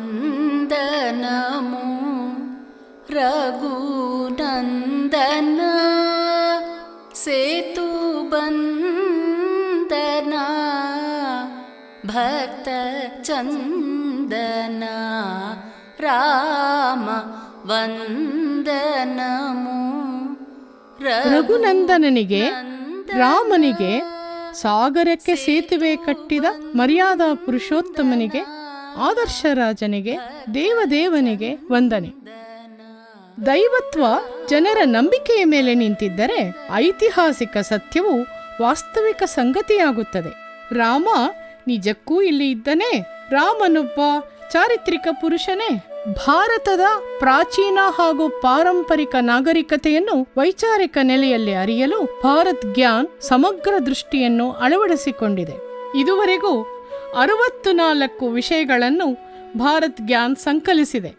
వందనము రఘునందన సేతుబందన భక్త చందన ರಾಮ ವಂದನಮು. ರಘುನಂದನನಿಗೆ ರಾಮನಿಗೆ, ಸಾಗರಕ್ಕೆ ಸೇತುವೆ ಕಟ್ಟಿದ ಮರ್ಯಾದಾ ಪುರುಷೋತ್ತಮನಿಗೆ, ಆದರ್ಶ ರಾಜನಿಗೆ, ದೇವದೇವನಿಗೆ ವಂದನೆ. ದೈವತ್ವ ಜನರ ನಂಬಿಕೆಯ ಮೇಲೆ ನಿಂತಿದ್ದರೆ ಐತಿಹಾಸಿಕ ಸತ್ಯವು ವಾಸ್ತವಿಕ ಸಂಗತಿಯಾಗುತ್ತದೆ. ರಾಮ ನಿಜಕ್ಕೂ ಇಲ್ಲಿ ಇದ್ದನೇ? ರಾಮನೊಬ್ಬ ಚಾರಿತ್ರಿಕ ಪುರುಷನೇ? ಭಾರತದ ಪ್ರಾಚೀನ ಹಾಗೂ ಪಾರಂಪರಿಕ ನಾಗರಿಕತೆಯನ್ನು ವೈಚಾರಿಕ ನೆಲೆಯಲ್ಲಿ ಅರಿಯಲು ಭಾರತ್ ಜ್ಞಾನ್ ಸಮಗ್ರ ದೃಷ್ಟಿಯನ್ನು ಅಳವಡಿಸಿಕೊಂಡಿದೆ. ಇದುವರೆಗೂ 64 ವಿಷಯಗಳನ್ನು ಭಾರತ್ ಜ್ಞಾನ್ ಸಂಕಲಿಸಿದೆ.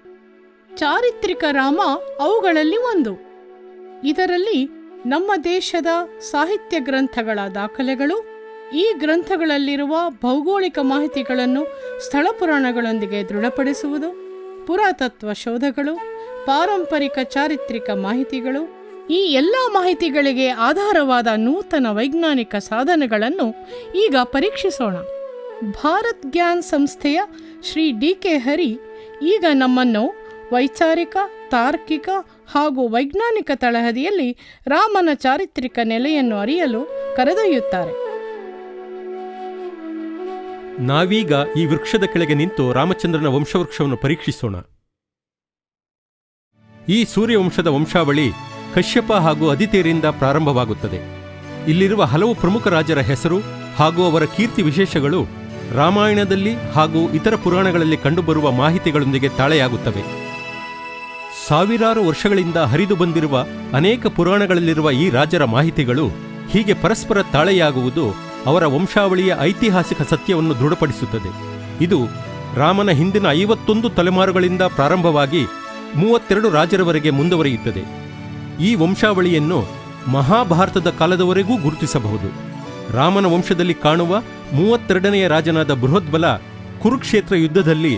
ಚಾರಿತ್ರಿಕ ರಾಮ ಅವುಗಳಲ್ಲಿ ಒಂದು. ಇದರಲ್ಲಿ ನಮ್ಮ ದೇಶದ ಸಾಹಿತ್ಯ ಗ್ರಂಥಗಳ ದಾಖಲೆಗಳು, ಈ ಗ್ರಂಥಗಳಲ್ಲಿರುವ ಭೌಗೋಳಿಕ ಮಾಹಿತಿಗಳನ್ನು ಸ್ಥಳ ಪುರಾಣಗಳೊಂದಿಗೆ ದೃಢಪಡಿಸುವುದು, ಪುರಾತತ್ವ ಶೋಧಗಳು, ಪಾರಂಪರಿಕ ಚಾರಿತ್ರಿಕ ಮಾಹಿತಿಗಳು, ಈ ಎಲ್ಲ ಮಾಹಿತಿಗಳಿಗೆ ಆಧಾರವಾದ ನೂತನ ವೈಜ್ಞಾನಿಕ ಸಾಧನಗಳನ್ನು ಈಗ ಪರೀಕ್ಷಿಸೋಣ. ಭಾರತ್ ಜ್ಞಾನ್ ಸಂಸ್ಥೆಯ ಶ್ರೀ ಡಿ.ಕೆ. ಹರಿ ಈಗ ನಮ್ಮನ್ನು ವೈಚಾರಿಕ, ತಾರ್ಕಿಕ ಹಾಗೂ ವೈಜ್ಞಾನಿಕ ತಳಹದಿಯಲ್ಲಿ ರಾಮನ ಚಾರಿತ್ರಿಕ ನೆಲೆಯನ್ನು ಅರಿಯಲು ಕರೆದೊಯ್ಯುತ್ತಾರೆ. ನಾವೀಗ ಈ ವೃಕ್ಷದ ಕೆಳಗೆ ನಿಂತು ರಾಮಚಂದ್ರನ ವಂಶವೃಕ್ಷವನ್ನು ಪರೀಕ್ಷಿಸೋಣ. ಈ ಸೂರ್ಯವಂಶದ ವಂಶಾವಳಿ ಕಶ್ಯಪ ಹಾಗೂ ಅದಿತಿಯರಿಂದ ಪ್ರಾರಂಭವಾಗುತ್ತದೆ. ಇಲ್ಲಿರುವ ಹಲವು ಪ್ರಮುಖ ರಾಜರ ಹೆಸರು ಹಾಗೂ ಅವರ ಕೀರ್ತಿ ವಿಶೇಷಗಳು ರಾಮಾಯಣದಲ್ಲಿ ಹಾಗೂ ಇತರ ಪುರಾಣಗಳಲ್ಲಿ ಕಂಡುಬರುವ ಮಾಹಿತಿಗಳೊಂದಿಗೆ ತಾಳೆಯಾಗುತ್ತವೆ. ಸಾವಿರಾರು ವರ್ಷಗಳಿಂದ ಹರಿದು ಬಂದಿರುವ ಅನೇಕ ಪುರಾಣಗಳಲ್ಲಿರುವ ಈ ರಾಜರ ಮಾಹಿತಿಗಳು ಹೀಗೆ ಪರಸ್ಪರ ತಾಳೆಯಾಗುವುದು ಅವರ ವಂಶಾವಳಿಯ ಐತಿಹಾಸಿಕ ಸತ್ಯವನ್ನು ದೃಢಪಡಿಸುತ್ತದೆ. ಇದು ರಾಮನ ಹಿಂದಿನ 51 ತಲೆಮಾರುಗಳಿಂದ ಪ್ರಾರಂಭವಾಗಿ 32 ರಾಜರವರೆಗೆ ಮುಂದುವರಿಯುತ್ತದೆ. ಈ ವಂಶಾವಳಿಯನ್ನು ಮಹಾಭಾರತದ ಕಾಲದವರೆಗೂ ಗುರುತಿಸಬಹುದು. ರಾಮನ ವಂಶದಲ್ಲಿ ಕಾಣುವ 32ನೆಯ ರಾಜನಾದ ಬೃಹದ್ಬಲ ಕುರುಕ್ಷೇತ್ರ ಯುದ್ಧದಲ್ಲಿ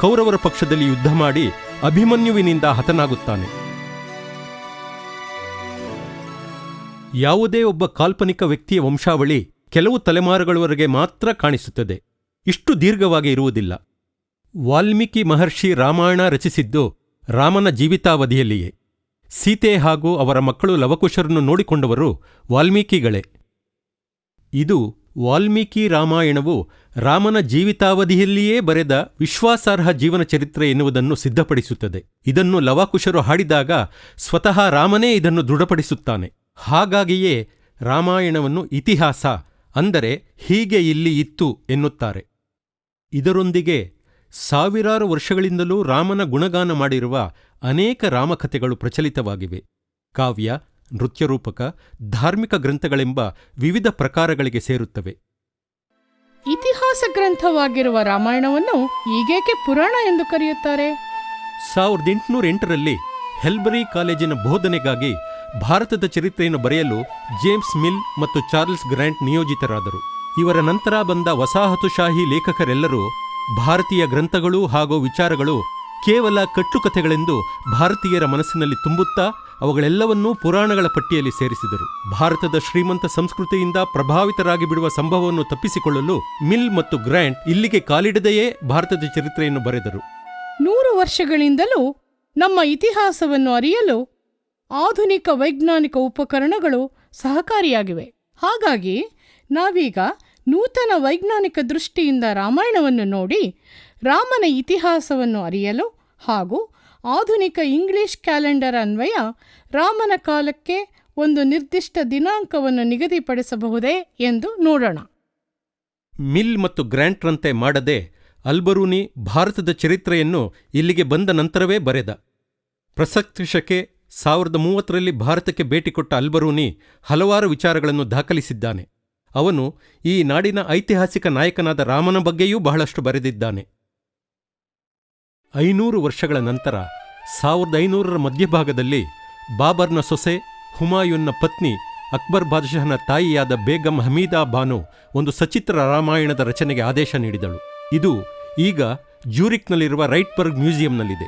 ಕೌರವರ ಪಕ್ಷದಲ್ಲಿ ಯುದ್ಧ ಮಾಡಿ ಅಭಿಮನ್ಯುವಿನಿಂದ ಹತನಾಗುತ್ತಾನೆ. ಯಾವುದೇ ಒಬ್ಬ ಕಾಲ್ಪನಿಕ ವ್ಯಕ್ತಿಯ ವಂಶಾವಳಿ ಕೆಲವು ತಲೆಮಾರುಗಳವರೆಗೆ ಮಾತ್ರ ಕಾಣಿಸುತ್ತದೆ. ಇಷ್ಟು ದೀರ್ಘವಾಗಿ ಇರುವುದಿಲ್ಲ. ವಾಲ್ಮೀಕಿ ಮಹರ್ಷಿ ರಾಮಾಯಣ ರಚಿಸಿದ್ದು ರಾಮನ ಜೀವಿತಾವಧಿಯಲ್ಲಿಯೇ. ಸೀತೆ ಹಾಗೂ ಅವರ ಮಕ್ಕಳು ಲವಕುಶರನ್ನು ನೋಡಿಕೊಂಡವರು ವಾಲ್ಮೀಕಿಗಳೇ. ಇದು ವಾಲ್ಮೀಕಿ ರಾಮಾಯಣವು ರಾಮನ ಜೀವಿತಾವಧಿಯಲ್ಲಿಯೇ ಬರೆದ ವಿಶ್ವಾಸಾರ್ಹ ಜೀವನ ಚರಿತ್ರೆ ಎನ್ನುವುದನ್ನು ಸಿದ್ಧಪಡಿಸುತ್ತದೆ. ಇದನ್ನು ಲವಕುಶರು ಹಾಡಿದಾಗ ಸ್ವತಃ ರಾಮನೇ ಇದನ್ನು ದೃಢಪಡಿಸುತ್ತಾನೆ. ಹಾಗಾಗಿಯೇ ರಾಮಾಯಣವನ್ನು ಇತಿಹಾಸ, ಅಂದರೆ ಹೀಗೆ ಇಲ್ಲಿ ಇತ್ತು ಎನ್ನುತ್ತಾರೆ. ಇದರೊಂದಿಗೆ ಸಾವಿರಾರು ವರ್ಷಗಳಿಂದಲೂ ರಾಮನ ಗುಣಗಾನ ಮಾಡಿರುವ ಅನೇಕ ರಾಮಕಥೆಗಳು ಪ್ರಚಲಿತವಾಗಿವೆ. ಕಾವ್ಯ, ನೃತ್ಯರೂಪಕ, ಧಾರ್ಮಿಕ ಗ್ರಂಥಗಳೆಂಬ ವಿವಿಧ ಪ್ರಕಾರಗಳಿಗೆ ಸೇರುತ್ತವೆ. ಇತಿಹಾಸ ಗ್ರಂಥವಾಗಿರುವ ರಾಮಾಯಣವನ್ನು ಈಗೇಕೆ ಪುರಾಣ ಎಂದು ಕರೆಯುತ್ತಾರೆ? 1808ರಲ್ಲಿ ಹೆಲ್ಬರಿ ಕಾಲೇಜಿನ ಬೋಧನೆಗಾಗಿ ಭಾರತದ ಚರಿತ್ರೆಯನ್ನು ಬರೆಯಲು ಜೇಮ್ಸ್ ಮಿಲ್ ಮತ್ತು ಚಾರ್ಲ್ಸ್ ಗ್ರ್ಯಾಂಟ್ ನಿಯೋಜಿತರಾದರು. ಇವರ ನಂತರ ಬಂದ ವಸಾಹತುಶಾಹಿ ಲೇಖಕರೆಲ್ಲರೂ ಭಾರತೀಯ ಗ್ರಂಥಗಳು ಹಾಗೂ ವಿಚಾರಗಳು ಕೇವಲ ಕಟ್ಟುಕಥೆಗಳೆಂದು ಭಾರತೀಯರ ಮನಸ್ಸಿನಲ್ಲಿ ತುಂಬುತ್ತಾ ಅವುಗಳೆಲ್ಲವನ್ನೂ ಪುರಾಣಗಳ ಪಟ್ಟಿಯಲ್ಲಿ ಸೇರಿಸಿದರು. ಭಾರತದ ಶ್ರೀಮಂತ ಸಂಸ್ಕೃತಿಯಿಂದ ಪ್ರಭಾವಿತರಾಗಿ ಬಿಡುವ ಸಂಭವವನ್ನು ತಪ್ಪಿಸಿಕೊಳ್ಳಲು ಮಿಲ್ ಮತ್ತು ಗ್ರ್ಯಾಂಟ್ ಇಲ್ಲಿಗೆ ಕಾಲಿಡದೆಯೇ ಭಾರತದ ಚರಿತ್ರೆಯನ್ನು ಬರೆದರು. 100 ವರ್ಷಗಳಿಂದಲೂ ನಮ್ಮ ಇತಿಹಾಸವನ್ನು ಅರಿಯಲು ಆಧುನಿಕ ವೈಜ್ಞಾನಿಕ ಉಪಕರಣಗಳು ಸಹಕಾರಿಯಾಗಿವೆ. ಹಾಗಾಗಿ ನಾವೀಗ ನೂತನ ವೈಜ್ಞಾನಿಕ ದೃಷ್ಟಿಯಿಂದ ರಾಮಾಯಣವನ್ನು ನೋಡಿ ರಾಮನ ಇತಿಹಾಸವನ್ನು ಅರಿಯಲು ಹಾಗೂ ಆಧುನಿಕ ಇಂಗ್ಲಿಷ್ ಕ್ಯಾಲೆಂಡರ್ ಅನ್ವಯ ರಾಮನ ಕಾಲಕ್ಕೆ ಒಂದು ನಿರ್ದಿಷ್ಟ ದಿನಾಂಕವನ್ನು ನಿಗದಿಪಡಿಸಬಹುದೇ ಎಂದು ನೋಡೋಣ. ಮಿಲ್ ಮತ್ತು ಗ್ರ್ಯಾಂಟ್ರಂತೆ ಮಾಡದೆ ಅಲ್ಬರೂನಿ ಭಾರತದ ಚರಿತ್ರೆಯನ್ನು ಇಲ್ಲಿಗೆ ಬಂದ ನಂತರವೇ ಬರೆದ. ಪ್ರಸಕ್ತ ಶಕೆ 1030ರಲ್ಲಿ ಭಾರತಕ್ಕೆ ಭೇಟಿ ಕೊಟ್ಟ ಅಲ್ಬರೂನಿ ಹಲವಾರು ವಿಚಾರಗಳನ್ನು ದಾಖಲಿಸಿದ್ದಾನೆ. ಅವನು ಈ ನಾಡಿನ ಐತಿಹಾಸಿಕ ನಾಯಕನಾದ ರಾಮನ ಬಗ್ಗೆಯೂ ಬಹಳಷ್ಟು ಬರೆದಿದ್ದಾನೆ. 500 ವರ್ಷಗಳ ನಂತರ 1500ರ ಮಧ್ಯಭಾಗದಲ್ಲಿ ಬಾಬರ್ನ ಸೊಸೆ, ಹುಮಾಯೂನ್ನ ಪತ್ನಿ, ಅಕ್ಬರ್ ಬಾದಶಾಹನ ತಾಯಿಯಾದ ಬೇಗಂ ಹಮೀದಾ ಬಾನು ಒಂದು ಸಚಿತ್ರ ರಾಮಾಯಣದ ರಚನೆಗೆ ಆದೇಶ ನೀಡಿದಳು. ಇದು ಈಗ ಜ್ಯೂರಿಕ್ನಲ್ಲಿರುವ ರೈಟ್ಬರ್ಗ್ ಮ್ಯೂಸಿಯಂನಲ್ಲಿದೆ.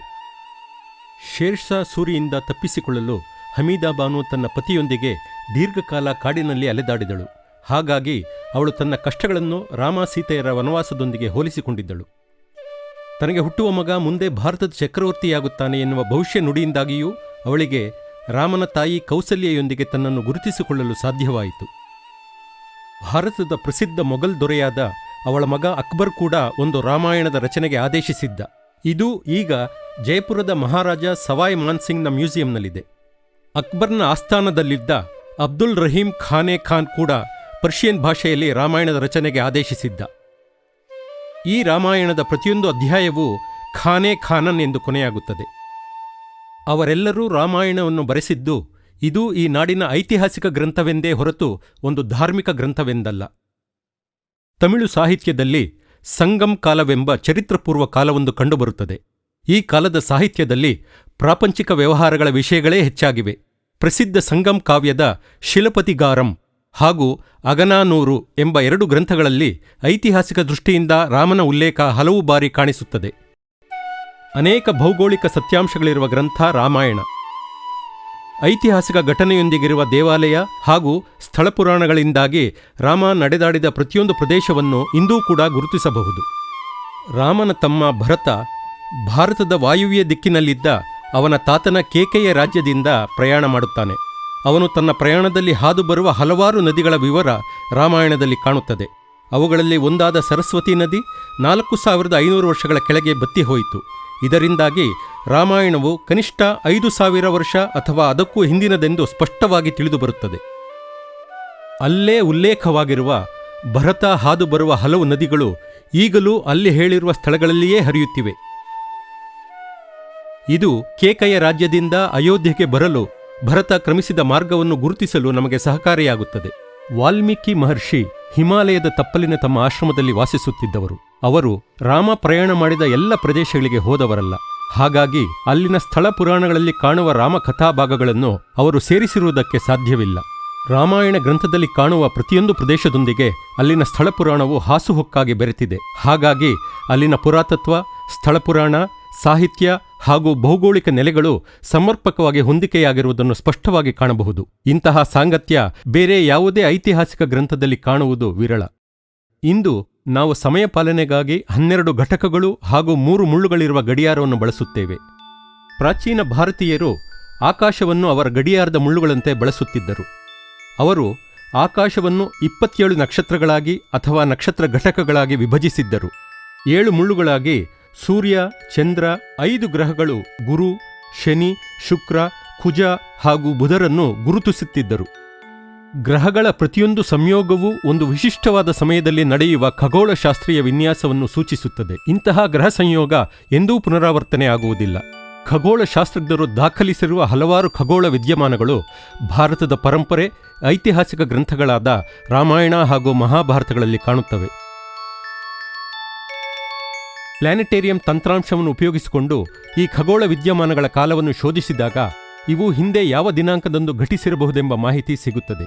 ಶೇರ್ಷಾ ಸೂರಿಯಿಂದ ತಪ್ಪಿಸಿಕೊಳ್ಳಲು ಹಮೀದಾ ಬಾನು ತನ್ನ ಪತಿಯೊಂದಿಗೆ ದೀರ್ಘಕಾಲ ಕಾಡಿನಲ್ಲಿ ಅಲೆದಾಡಿದಳು. ಹಾಗಾಗಿ ಅವಳು ತನ್ನ ಕಷ್ಟಗಳನ್ನು ರಾಮ ಸೀತೆಯರ ವನವಾಸದೊಂದಿಗೆ ಹೋಲಿಸಿಕೊಂಡಿದ್ದಳು. ತನಗೆ ಹುಟ್ಟುವ ಮಗ ಮುಂದೆ ಭಾರತದ ಚಕ್ರವರ್ತಿಯಾಗುತ್ತಾನೆ ಎನ್ನುವ ಭವಿಷ್ಯ ನುಡಿಯಿಂದಾಗಿಯೂ ಅವಳಿಗೆ ರಾಮನ ತಾಯಿ ಕೌಸಲ್ಯೆಯೊಂದಿಗೆ ತನ್ನನ್ನು ಗುರುತಿಸಿಕೊಳ್ಳಲು ಸಾಧ್ಯವಾಯಿತು. ಭಾರತದ ಪ್ರಸಿದ್ಧ ಮೊಘಲ್ ದೊರೆಯಾದ ಅವಳ ಮಗ ಅಕ್ಬರ್ ಕೂಡ ಒಂದು ರಾಮಾಯಣದ ರಚನೆಗೆ ಆದೇಶಿಸಿದ್ದ. ಇದು ಈಗ ಜೈಪುರದ ಮಹಾರಾಜ ಸವಾಯ್ ಮಾನ್ಸಿಂಗ್ನ ಮ್ಯೂಸಿಯಂನಲ್ಲಿದೆ. ಅಕ್ಬರ್ನ ಆಸ್ಥಾನದಲ್ಲಿದ್ದ ಅಬ್ದುಲ್ ರಹೀಂ ಖಾನೆ ಖಾನ್ ಕೂಡ ಪರ್ಷಿಯನ್ ಭಾಷೆಯಲ್ಲಿ ರಾಮಾಯಣದ ರಚನೆಗೆ ಆದೇಶಿಸಿದ್ದ. ಈ ರಾಮಾಯಣದ ಪ್ರತಿಯೊಂದು ಅಧ್ಯಾಯವೂ ಖಾನೆ ಖಾನನ್ ಎಂದು ಕೊನೆಯಾಗುತ್ತದೆ. ಅವರೆಲ್ಲರೂ ರಾಮಾಯಣವನ್ನು ಬರೆಸಿದ್ದು ಇದು ಈ ನಾಡಿನ ಐತಿಹಾಸಿಕ ಗ್ರಂಥವೆಂದೇ ಹೊರತು ಒಂದು ಧಾರ್ಮಿಕ ಗ್ರಂಥವೆಂದಲ್ಲ. ತಮಿಳು ಸಾಹಿತ್ಯದಲ್ಲಿ ಸಂಗಮ್ ಕಾಲವೆಂಬ ಚರಿತ್ರಪೂರ್ವ ಕಾಲವೊಂದು ಕಂಡುಬರುತ್ತದೆ. ಈ ಕಾಲದ ಸಾಹಿತ್ಯದಲ್ಲಿ ಪ್ರಾಪಂಚಿಕ ವ್ಯವಹಾರಗಳ ವಿಷಯಗಳೇ ಹೆಚ್ಚಾಗಿವೆ. ಪ್ರಸಿದ್ಧ ಸಂಗಮ್ ಕಾವ್ಯದ ಶಿಲಪತಿಗಾರಂ ಹಾಗೂ ಅಗನಾನೂರು ಎಂಬ 2 ಗ್ರಂಥಗಳಲ್ಲಿ ಐತಿಹಾಸಿಕ ದೃಷ್ಟಿಯಿಂದ ರಾಮನ ಉಲ್ಲೇಖ ಹಲವು ಬಾರಿ ಕಾಣಿಸುತ್ತದೆ. ಅನೇಕ ಭೌಗೋಳಿಕ ಸತ್ಯಾಂಶಗಳಿರುವ ಗ್ರಂಥ ರಾಮಾಯಣ. ಐತಿಹಾಸಿಕ ಘಟನೆಯೊಂದಿಗಿರುವ ದೇವಾಲಯ ಹಾಗೂ ಸ್ಥಳಪುರಾಣಗಳಿಂದಾಗಿ ರಾಮ ನಡೆದಾಡಿದ ಪ್ರತಿಯೊಂದು ಪ್ರದೇಶವನ್ನು ಇಂದೂ ಕೂಡ ಗುರುತಿಸಬಹುದು. ರಾಮನ ತಮ್ಮ ಭರತ ಭಾರತದ ವಾಯುವ್ಯ ದಿಕ್ಕಿನಲ್ಲಿದ್ದ ಅವನ ತಾತನ ಕೇಕೆಯ ರಾಜ್ಯದಿಂದ ಪ್ರಯಾಣ ಮಾಡುತ್ತಾನೆ. ಅವನು ತನ್ನ ಪ್ರಯಾಣದಲ್ಲಿ ಹಾದು ಬರುವ ಹಲವಾರು ನದಿಗಳ ವಿವರ ರಾಮಾಯಣದಲ್ಲಿ ಕಾಣುತ್ತದೆ. ಅವುಗಳಲ್ಲಿ ಒಂದಾದ ಸರಸ್ವತಿ ನದಿ 4500 ವರ್ಷಗಳ ಕೆಳಗೆ ಬತ್ತಿ ಹೋಯಿತು. ಇದರಿಂದಾಗಿ ರಾಮಾಯಣವು ಕನಿಷ್ಠ 5000 ವರ್ಷ ಅಥವಾ ಅದಕ್ಕೂ ಹಿಂದಿನದೆಂದು ಸ್ಪಷ್ಟವಾಗಿ ತಿಳಿದುಬರುತ್ತದೆ. ಅಲ್ಲೇ ಉಲ್ಲೇಖವಾಗಿರುವ ಭರತ ಹಾದು ಬರುವ ಹಲವು ನದಿಗಳು ಈಗಲೂ ಅಲ್ಲಿ ಹೇಳಿರುವ ಸ್ಥಳಗಳಲ್ಲಿಯೇ ಹರಿಯುತ್ತಿವೆ. ಇದು ಕೇಕೆಯ ರಾಜ್ಯದಿಂದ ಅಯೋಧ್ಯೆಗೆ ಬರಲು ಭರತ ಕ್ರಮಿಸಿದ ಮಾರ್ಗವನ್ನು ಗುರುತಿಸಲು ನಮಗೆ ಸಹಕಾರಿಯಾಗುತ್ತದೆ. ವಾಲ್ಮೀಕಿ ಮಹರ್ಷಿ ಹಿಮಾಲಯದ ತಪ್ಪಲಿನ ತಮ್ಮ ಆಶ್ರಮದಲ್ಲಿ ವಾಸಿಸುತ್ತಿದ್ದವರು. ಅವರು ರಾಮ ಪ್ರಯಾಣ ಮಾಡಿದ ಎಲ್ಲ ಪ್ರದೇಶಗಳಿಗೆ ಹೋದವರಲ್ಲ. ಹಾಗಾಗಿ ಅಲ್ಲಿನ ಸ್ಥಳ ಪುರಾಣಗಳಲ್ಲಿ ಕಾಣುವ ರಾಮ ಕಥಾಭಾಗಗಳನ್ನು ಅವರು ಸೇರಿಸಿರುವುದಕ್ಕೆ ಸಾಧ್ಯವಿಲ್ಲ. ರಾಮಾಯಣ ಗ್ರಂಥದಲ್ಲಿ ಕಾಣುವ ಪ್ರತಿಯೊಂದು ಪ್ರದೇಶದೊಂದಿಗೆ ಅಲ್ಲಿನ ಸ್ಥಳ ಪುರಾಣವು ಹಾಸುಹೊಕ್ಕಾಗಿ ಬೆರೆತಿದೆ. ಹಾಗಾಗಿ ಅಲ್ಲಿನ ಪುರಾತತ್ವ, ಸ್ಥಳಪುರಾಣ, ಸಾಹಿತ್ಯ ಹಾಗೂ ಭೌಗೋಳಿಕ ನೆಲೆಗಳು ಸಮರ್ಪಕವಾಗಿ ಹೊಂದಿಕೆಯಾಗಿರುವುದನ್ನು ಸ್ಪಷ್ಟವಾಗಿ ಕಾಣಬಹುದು. ಇಂತಹ ಸಾಂಗತ್ಯ ಬೇರೆ ಯಾವುದೇ ಐತಿಹಾಸಿಕ ಗ್ರಂಥದಲ್ಲಿ ಕಾಣುವುದು ವಿರಳ. ಇಂದು ನಾವು ಸಮಯ ಪಾಲನೆಗಾಗಿ 12 ಘಟಕಗಳು ಹಾಗೂ 3 ಮುಳ್ಳುಗಳಿರುವ ಗಡಿಯಾರವನ್ನು ಬಳಸುತ್ತೇವೆ. ಪ್ರಾಚೀನ ಭಾರತೀಯರು ಆಕಾಶವನ್ನು ಅವರ ಗಡಿಯಾರದ ಮುಳ್ಳುಗಳಂತೆ ಬಳಸುತ್ತಿದ್ದರು. ಅವರು ಆಕಾಶವನ್ನು 27 ನಕ್ಷತ್ರಗಳಾಗಿ ಅಥವಾ ನಕ್ಷತ್ರ ಘಟಕಗಳಾಗಿ ವಿಭಜಿಸಿದ್ದರು. 7 ಮುಳ್ಳುಗಳಾಗಿ ಸೂರ್ಯ, ಚಂದ್ರ, 5 ಗ್ರಹಗಳು ಗುರು, ಶನಿ, ಶುಕ್ರ, ಕುಜ ಹಾಗೂ ಬುಧರನ್ನು ಗುರುತಿಸುತ್ತಿದ್ದರು. ಗ್ರಹಗಳ ಪ್ರತಿಯೊಂದು ಸಂಯೋಗವೂ ಒಂದು ವಿಶಿಷ್ಟವಾದ ಸಮಯದಲ್ಲಿ ನಡೆಯುವ ಖಗೋಳಶಾಸ್ತ್ರೀಯ ವಿನ್ಯಾಸವನ್ನು ಸೂಚಿಸುತ್ತದೆ. ಇಂತಹ ಗ್ರಹ ಸಂಯೋಗ ಎಂದೂ ಪುನರಾವರ್ತನೆ ಆಗುವುದಿಲ್ಲ. ಖಗೋಳಶಾಸ್ತ್ರಜ್ಞರು ದಾಖಲಿಸಿರುವ ಹಲವಾರು ಖಗೋಳ ವಿದ್ಯಮಾನಗಳು ಭಾರತದ ಪರಂಪರೆ, ಐತಿಹಾಸಿಕ ಗ್ರಂಥಗಳಾದ ರಾಮಾಯಣ ಹಾಗೂ ಮಹಾಭಾರತಗಳಲ್ಲಿ ಕಾಣುತ್ತವೆ. ಪ್ಲಾನೆಟೇರಿಯಂ ತಂತ್ರಾಂಶವನ್ನು ಉಪಯೋಗಿಸಿಕೊಂಡು ಈ ಖಗೋಳ ವಿದ್ಯಮಾನಗಳ ಕಾಲವನ್ನು ಶೋಧಿಸಿದಾಗ ಇವು ಹಿಂದೆ ಯಾವ ದಿನಾಂಕದಂದು ಘಟಿಸಿರಬಹುದೆಂಬ ಮಾಹಿತಿ ಸಿಗುತ್ತದೆ.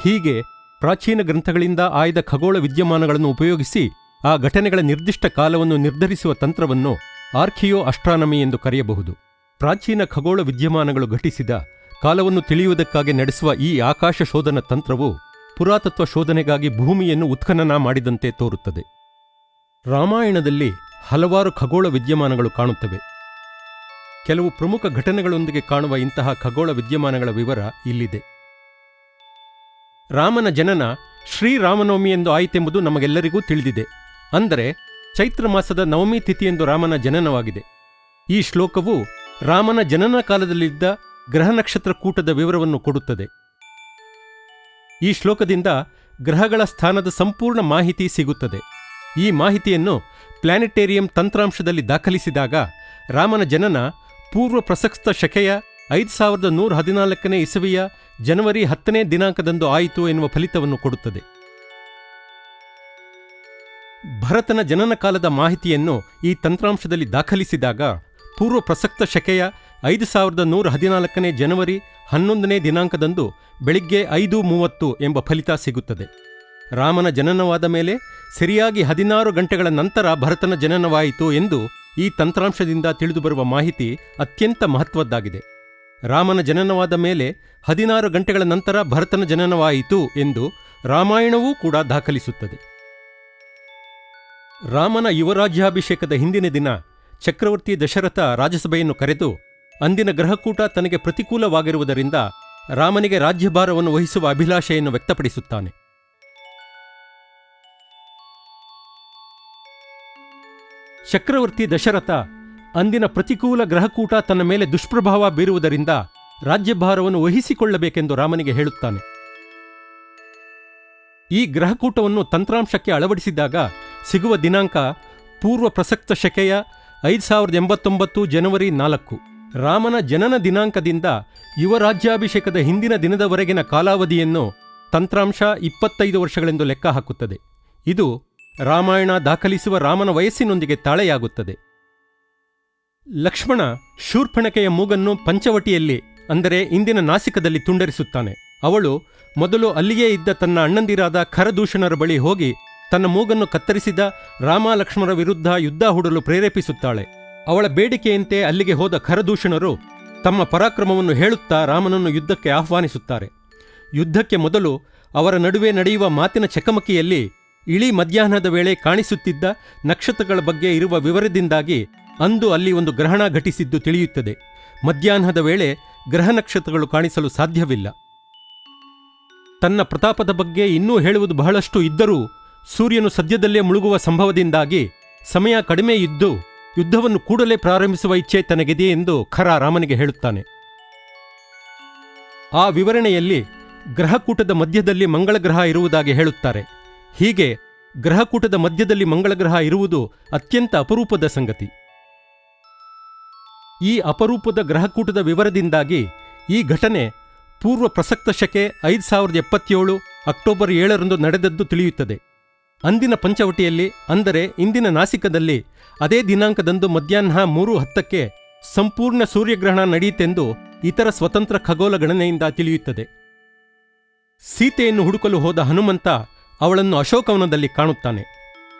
ಹೀಗೆ ಪ್ರಾಚೀನ ಗ್ರಂಥಗಳಿಂದ ಆಯ್ದ ಖಗೋಳ ವಿದ್ಯಮಾನಗಳನ್ನು ಉಪಯೋಗಿಸಿ ಆ ಘಟನೆಗಳ ನಿರ್ದಿಷ್ಟ ಕಾಲವನ್ನು ನಿರ್ಧರಿಸುವ ತಂತ್ರವನ್ನು ಆರ್ಕಿಯೋ ಅಸ್ಟ್ರಾನಮಿ ಎಂದು ಕರೆಯಬಹುದು. ಪ್ರಾಚೀನ ಖಗೋಳ ವಿದ್ಯಮಾನಗಳು ಘಟಿಸಿದ ಕಾಲವನ್ನು ತಿಳಿಯುವುದಕ್ಕಾಗಿ ನಡೆಸುವ ಈ ಆಕಾಶ ಶೋಧನ ತಂತ್ರವು ಪುರಾತತ್ವ ಶೋಧನೆಗಾಗಿ ಭೂಮಿಯನ್ನು ಉತ್ಖನನ ಮಾಡಿದಂತೆ ತೋರುತ್ತದೆ. ರಾಮಾಯಣದಲ್ಲಿ ಹಲವಾರು ಖಗೋಳ ವಿದ್ಯಮಾನಗಳು ಕಾಣುತ್ತವೆ. ಕೆಲವು ಪ್ರಮುಖ ಘಟನೆಗಳೊಂದಿಗೆ ಕಾಣುವ ಇಂತಹ ಖಗೋಳ ವಿದ್ಯಮಾನಗಳ ವಿವರ ಇಲ್ಲಿದೆ. ರಾಮನ ಜನನ ಶ್ರೀರಾಮನವಮಿ ಎಂದು ಆಯಿತೆಂಬುದು ನಮಗೆಲ್ಲರಿಗೂ ತಿಳಿದಿದೆ. ಅಂದರೆ ಚೈತ್ರ ಮಾಸದ ನವಮಿ ತಿಥಿಯೆಂದು ರಾಮನ ಜನನವಾಗಿದೆ. ಈ ಶ್ಲೋಕವು ರಾಮನ ಜನನ ಕಾಲದಲ್ಲಿದ್ದ ಗ್ರಹ ನಕ್ಷತ್ರ ಕೂಟದ ವಿವರವನ್ನು ಕೊಡುತ್ತದೆ. ಈ ಶ್ಲೋಕದಿಂದ ಗ್ರಹಗಳ ಸ್ಥಾನದ ಸಂಪೂರ್ಣ ಮಾಹಿತಿ ಸಿಗುತ್ತದೆ. ಈ ಮಾಹಿತಿಯನ್ನು ಪ್ಲಾನೆಟೇರಿಯಂ ತಂತ್ರಾಂಶದಲ್ಲಿ ದಾಖಲಿಸಿದಾಗ ರಾಮನ ಜನನ ಪೂರ್ವ ಪ್ರಸಕ್ತ ಶಕೆಯ 5114ನೇ ಇಸವಿಯ ಜನವರಿ 10ನೇ ದಿನಾಂಕದಂದು ಆಯಿತು ಎನ್ನುವ ಫಲಿತವನ್ನು ಕೊಡುತ್ತದೆ. ಭರತನ ಜನನ ಕಾಲದ ಮಾಹಿತಿಯನ್ನು ಈ ತಂತ್ರಾಂಶದಲ್ಲಿ ದಾಖಲಿಸಿದಾಗ ಪೂರ್ವ ಪ್ರಸಕ್ತ ಶಕೆಯ 5114ನೇ ಜನವರಿ 11ನೇ ದಿನಾಂಕದಂದು ಬೆಳಿಗ್ಗೆ 5:30 ಎಂಬ ಫಲಿತ ಸಿಗುತ್ತದೆ. ರಾಮನ ಜನನವಾದ ಮೇಲೆ ಸರಿಯಾಗಿ 16 ಗಂಟೆಗಳ ನಂತರ ಭರತನ ಜನನವಾಯಿತು ಎಂದು ಈ ತಂತ್ರಾಂಶದಿಂದ ತಿಳಿದುಬರುವ ಮಾಹಿತಿ ಅತ್ಯಂತ ಮಹತ್ವದ್ದಾಗಿದೆ. ರಾಮನ ಜನನವಾದ ಮೇಲೆ 16 ಗಂಟೆಗಳ ನಂತರ ಭರತನ ಜನನವಾಯಿತು ಎಂದು ರಾಮಾಯಣವೂ ಕೂಡ ದಾಖಲಿಸುತ್ತದೆ. ರಾಮನ ಯುವರಾಜ್ಯಾಭಿಷೇಕದ ಹಿಂದಿನ ದಿನ ಚಕ್ರವರ್ತಿ ದಶರಥ ರಾಜಸಭೆಯನ್ನು ಕರೆದು ಅಂದಿನ ಗ್ರಹಕೂಟ ತನಗೆ ಪ್ರತಿಕೂಲವಾಗಿರುವುದರಿಂದ ರಾಮನಿಗೆ ರಾಜ್ಯಭಾರವನ್ನು ವಹಿಸುವ ಅಭಿಲಾಷೆಯನ್ನು ವ್ಯಕ್ತಪಡಿಸುತ್ತಾನೆ. ಚಕ್ರವರ್ತಿ ದಶರಥ ಅಂದಿನ ಪ್ರತಿಕೂಲ ಗ್ರಹಕೂಟ ತನ್ನ ಮೇಲೆ ದುಷ್ಪ್ರಭಾವ ಬೀರುವುದರಿಂದ ರಾಜ್ಯಭಾರವನ್ನು ವಹಿಸಿಕೊಳ್ಳಬೇಕೆಂದು ರಾಮನಿಗೆ ಹೇಳುತ್ತಾನೆ. ಈ ಗ್ರಹಕೂಟವನ್ನು ತಂತ್ರಾಂಶಕ್ಕೆ ಅಳವಡಿಸಿದಾಗ ಸಿಗುವ ದಿನಾಂಕ ಪೂರ್ವ ಪ್ರಸಕ್ತ ಶಕೆಯ 5089 ಜನವರಿ 4. ರಾಮನ ಜನನ ದಿನಾಂಕದಿಂದ ಯುವರಾಜ್ಯಾಭಿಷೇಕದ ಹಿಂದಿನ ದಿನದವರೆಗಿನ ಕಾಲಾವಧಿಯನ್ನು ತಂತ್ರಾಂಶ 25 ವರ್ಷಗಳೆಂದು ಲೆಕ್ಕ ಹಾಕುತ್ತದೆ. ಇದು ರಾಮಾಯಣ ದಾಖಲಿಸುವ ರಾಮನ ವಯಸ್ಸಿನೊಂದಿಗೆ ತಾಳೆಯಾಗುತ್ತದೆ. ಲಕ್ಷ್ಮಣ ಶೂರ್ಪಣಕೆಯ ಮೂಗನ್ನು ಪಂಚವಟಿಯಲ್ಲಿ, ಅಂದರೆ ಇಂದಿನ ನಾಸಿಕದಲ್ಲಿ ತುಂಡರಿಸುತ್ತಾನೆ. ಅವಳು ಮೊದಲು ಅಲ್ಲಿಯೇ ಇದ್ದ ತನ್ನ ಅಣ್ಣಂದಿರಾದ ಖರದೂಷಣರ ಬಳಿ ಹೋಗಿ ತನ್ನ ಮೂಗನ್ನು ಕತ್ತರಿಸಿದ ರಾಮ ಲಕ್ಷ್ಮಣರ ವಿರುದ್ಧ ಯುದ್ಧ ಹೂಡಲು ಪ್ರೇರೇಪಿಸುತ್ತಾಳೆ. ಅವಳ ಬೇಡಿಕೆಯಂತೆ ಅಲ್ಲಿಗೆ ಹೋದ ಖರದೂಷಣರು ತಮ್ಮ ಪರಾಕ್ರಮವನ್ನು ಹೇಳುತ್ತಾ ರಾಮನನ್ನು ಯುದ್ಧಕ್ಕೆ ಆಹ್ವಾನಿಸುತ್ತಾರೆ. ಯುದ್ಧಕ್ಕೆ ಮೊದಲು ಅವರ ನಡುವೆ ನಡೆಯುವ ಮಾತಿನ ಚಕಮಕಿಯಲ್ಲಿ ಇಳಿ ಮಧ್ಯಾಹ್ನದ ವೇಳೆ ಕಾಣಿಸುತ್ತಿದ್ದ ನಕ್ಷತ್ರಗಳ ಬಗ್ಗೆ ಇರುವ ವಿವರದಿಂದಾಗಿ ಅಂದು ಅಲ್ಲಿ ಒಂದು ಗ್ರಹಣ ಘಟಿಸಿದ್ದು ತಿಳಿಯುತ್ತದೆ. ಮಧ್ಯಾಹ್ನದ ವೇಳೆ ಗ್ರಹ ನಕ್ಷತ್ರಗಳು ಕಾಣಿಸಲು ಸಾಧ್ಯವಿಲ್ಲ. ತನ್ನ ಪ್ರತಾಪದ ಬಗ್ಗೆ ಇನ್ನೂ ಹೇಳುವುದು ಬಹಳಷ್ಟು ಇದ್ದರೂ ಸೂರ್ಯನು ಸದ್ಯದಲ್ಲೇ ಮುಳುಗುವ ಸಂಭವದಿಂದಾಗಿ ಸಮಯ ಕಡಿಮೆ ಇದ್ದು ಯುದ್ಧವನ್ನು ಕೂಡಲೇ ಪ್ರಾರಂಭಿಸುವ ಇಚ್ಛೆ ತನಗಿದೆ ಎಂದು ಖರ ರಾಮನಿಗೆ ಹೇಳುತ್ತಾನೆ. ಆ ವಿವರಣೆಯಲ್ಲಿ ಗ್ರಹಕೂಟದ ಮಧ್ಯದಲ್ಲಿ ಮಂಗಳಗ್ರಹ ಇರುವುದಾಗಿ ಹೇಳುತ್ತಾರೆ. ಹೀಗೆ ಗ್ರಹಕೂಟದ ಮಧ್ಯದಲ್ಲಿ ಮಂಗಳಗ್ರಹ ಇರುವುದು ಅತ್ಯಂತ ಅಪರೂಪದ ಸಂಗತಿ. ಈ ಅಪರೂಪದ ಗ್ರಹಕೂಟದ ವಿವರದಿಂದಾಗಿ ಈ ಘಟನೆ ಪೂರ್ವ ಪ್ರಸಕ್ತ ಶಕೆ 5077 ಅಕ್ಟೋಬರ್ 7ರಂದು ನಡೆದದ್ದು ತಿಳಿಯುತ್ತದೆ. ಅಂದಿನ ಪಂಚವಟಿಯಲ್ಲಿ, ಅಂದರೆ ಇಂದಿನ ನಾಸಿಕದಲ್ಲಿ ಅದೇ ದಿನಾಂಕದಂದು ಮಧ್ಯಾಹ್ನ 3:10ಕ್ಕೆ ಸಂಪೂರ್ಣ ಸೂರ್ಯಗ್ರಹಣ ನಡೆಯಿತೆಂದು ಇತರ ಸ್ವತಂತ್ರ ಖಗೋಳ ಗಣನೆಯಿಂದ ತಿಳಿಯುತ್ತದೆ. ಸೀತೆಯನ್ನು ಹುಡುಕಲು ಹೋದ ಹನುಮಂತ ಅವಳನ್ನು ಅಶೋಕವನದಲ್ಲಿ ಕಾಣುತ್ತಾನೆ.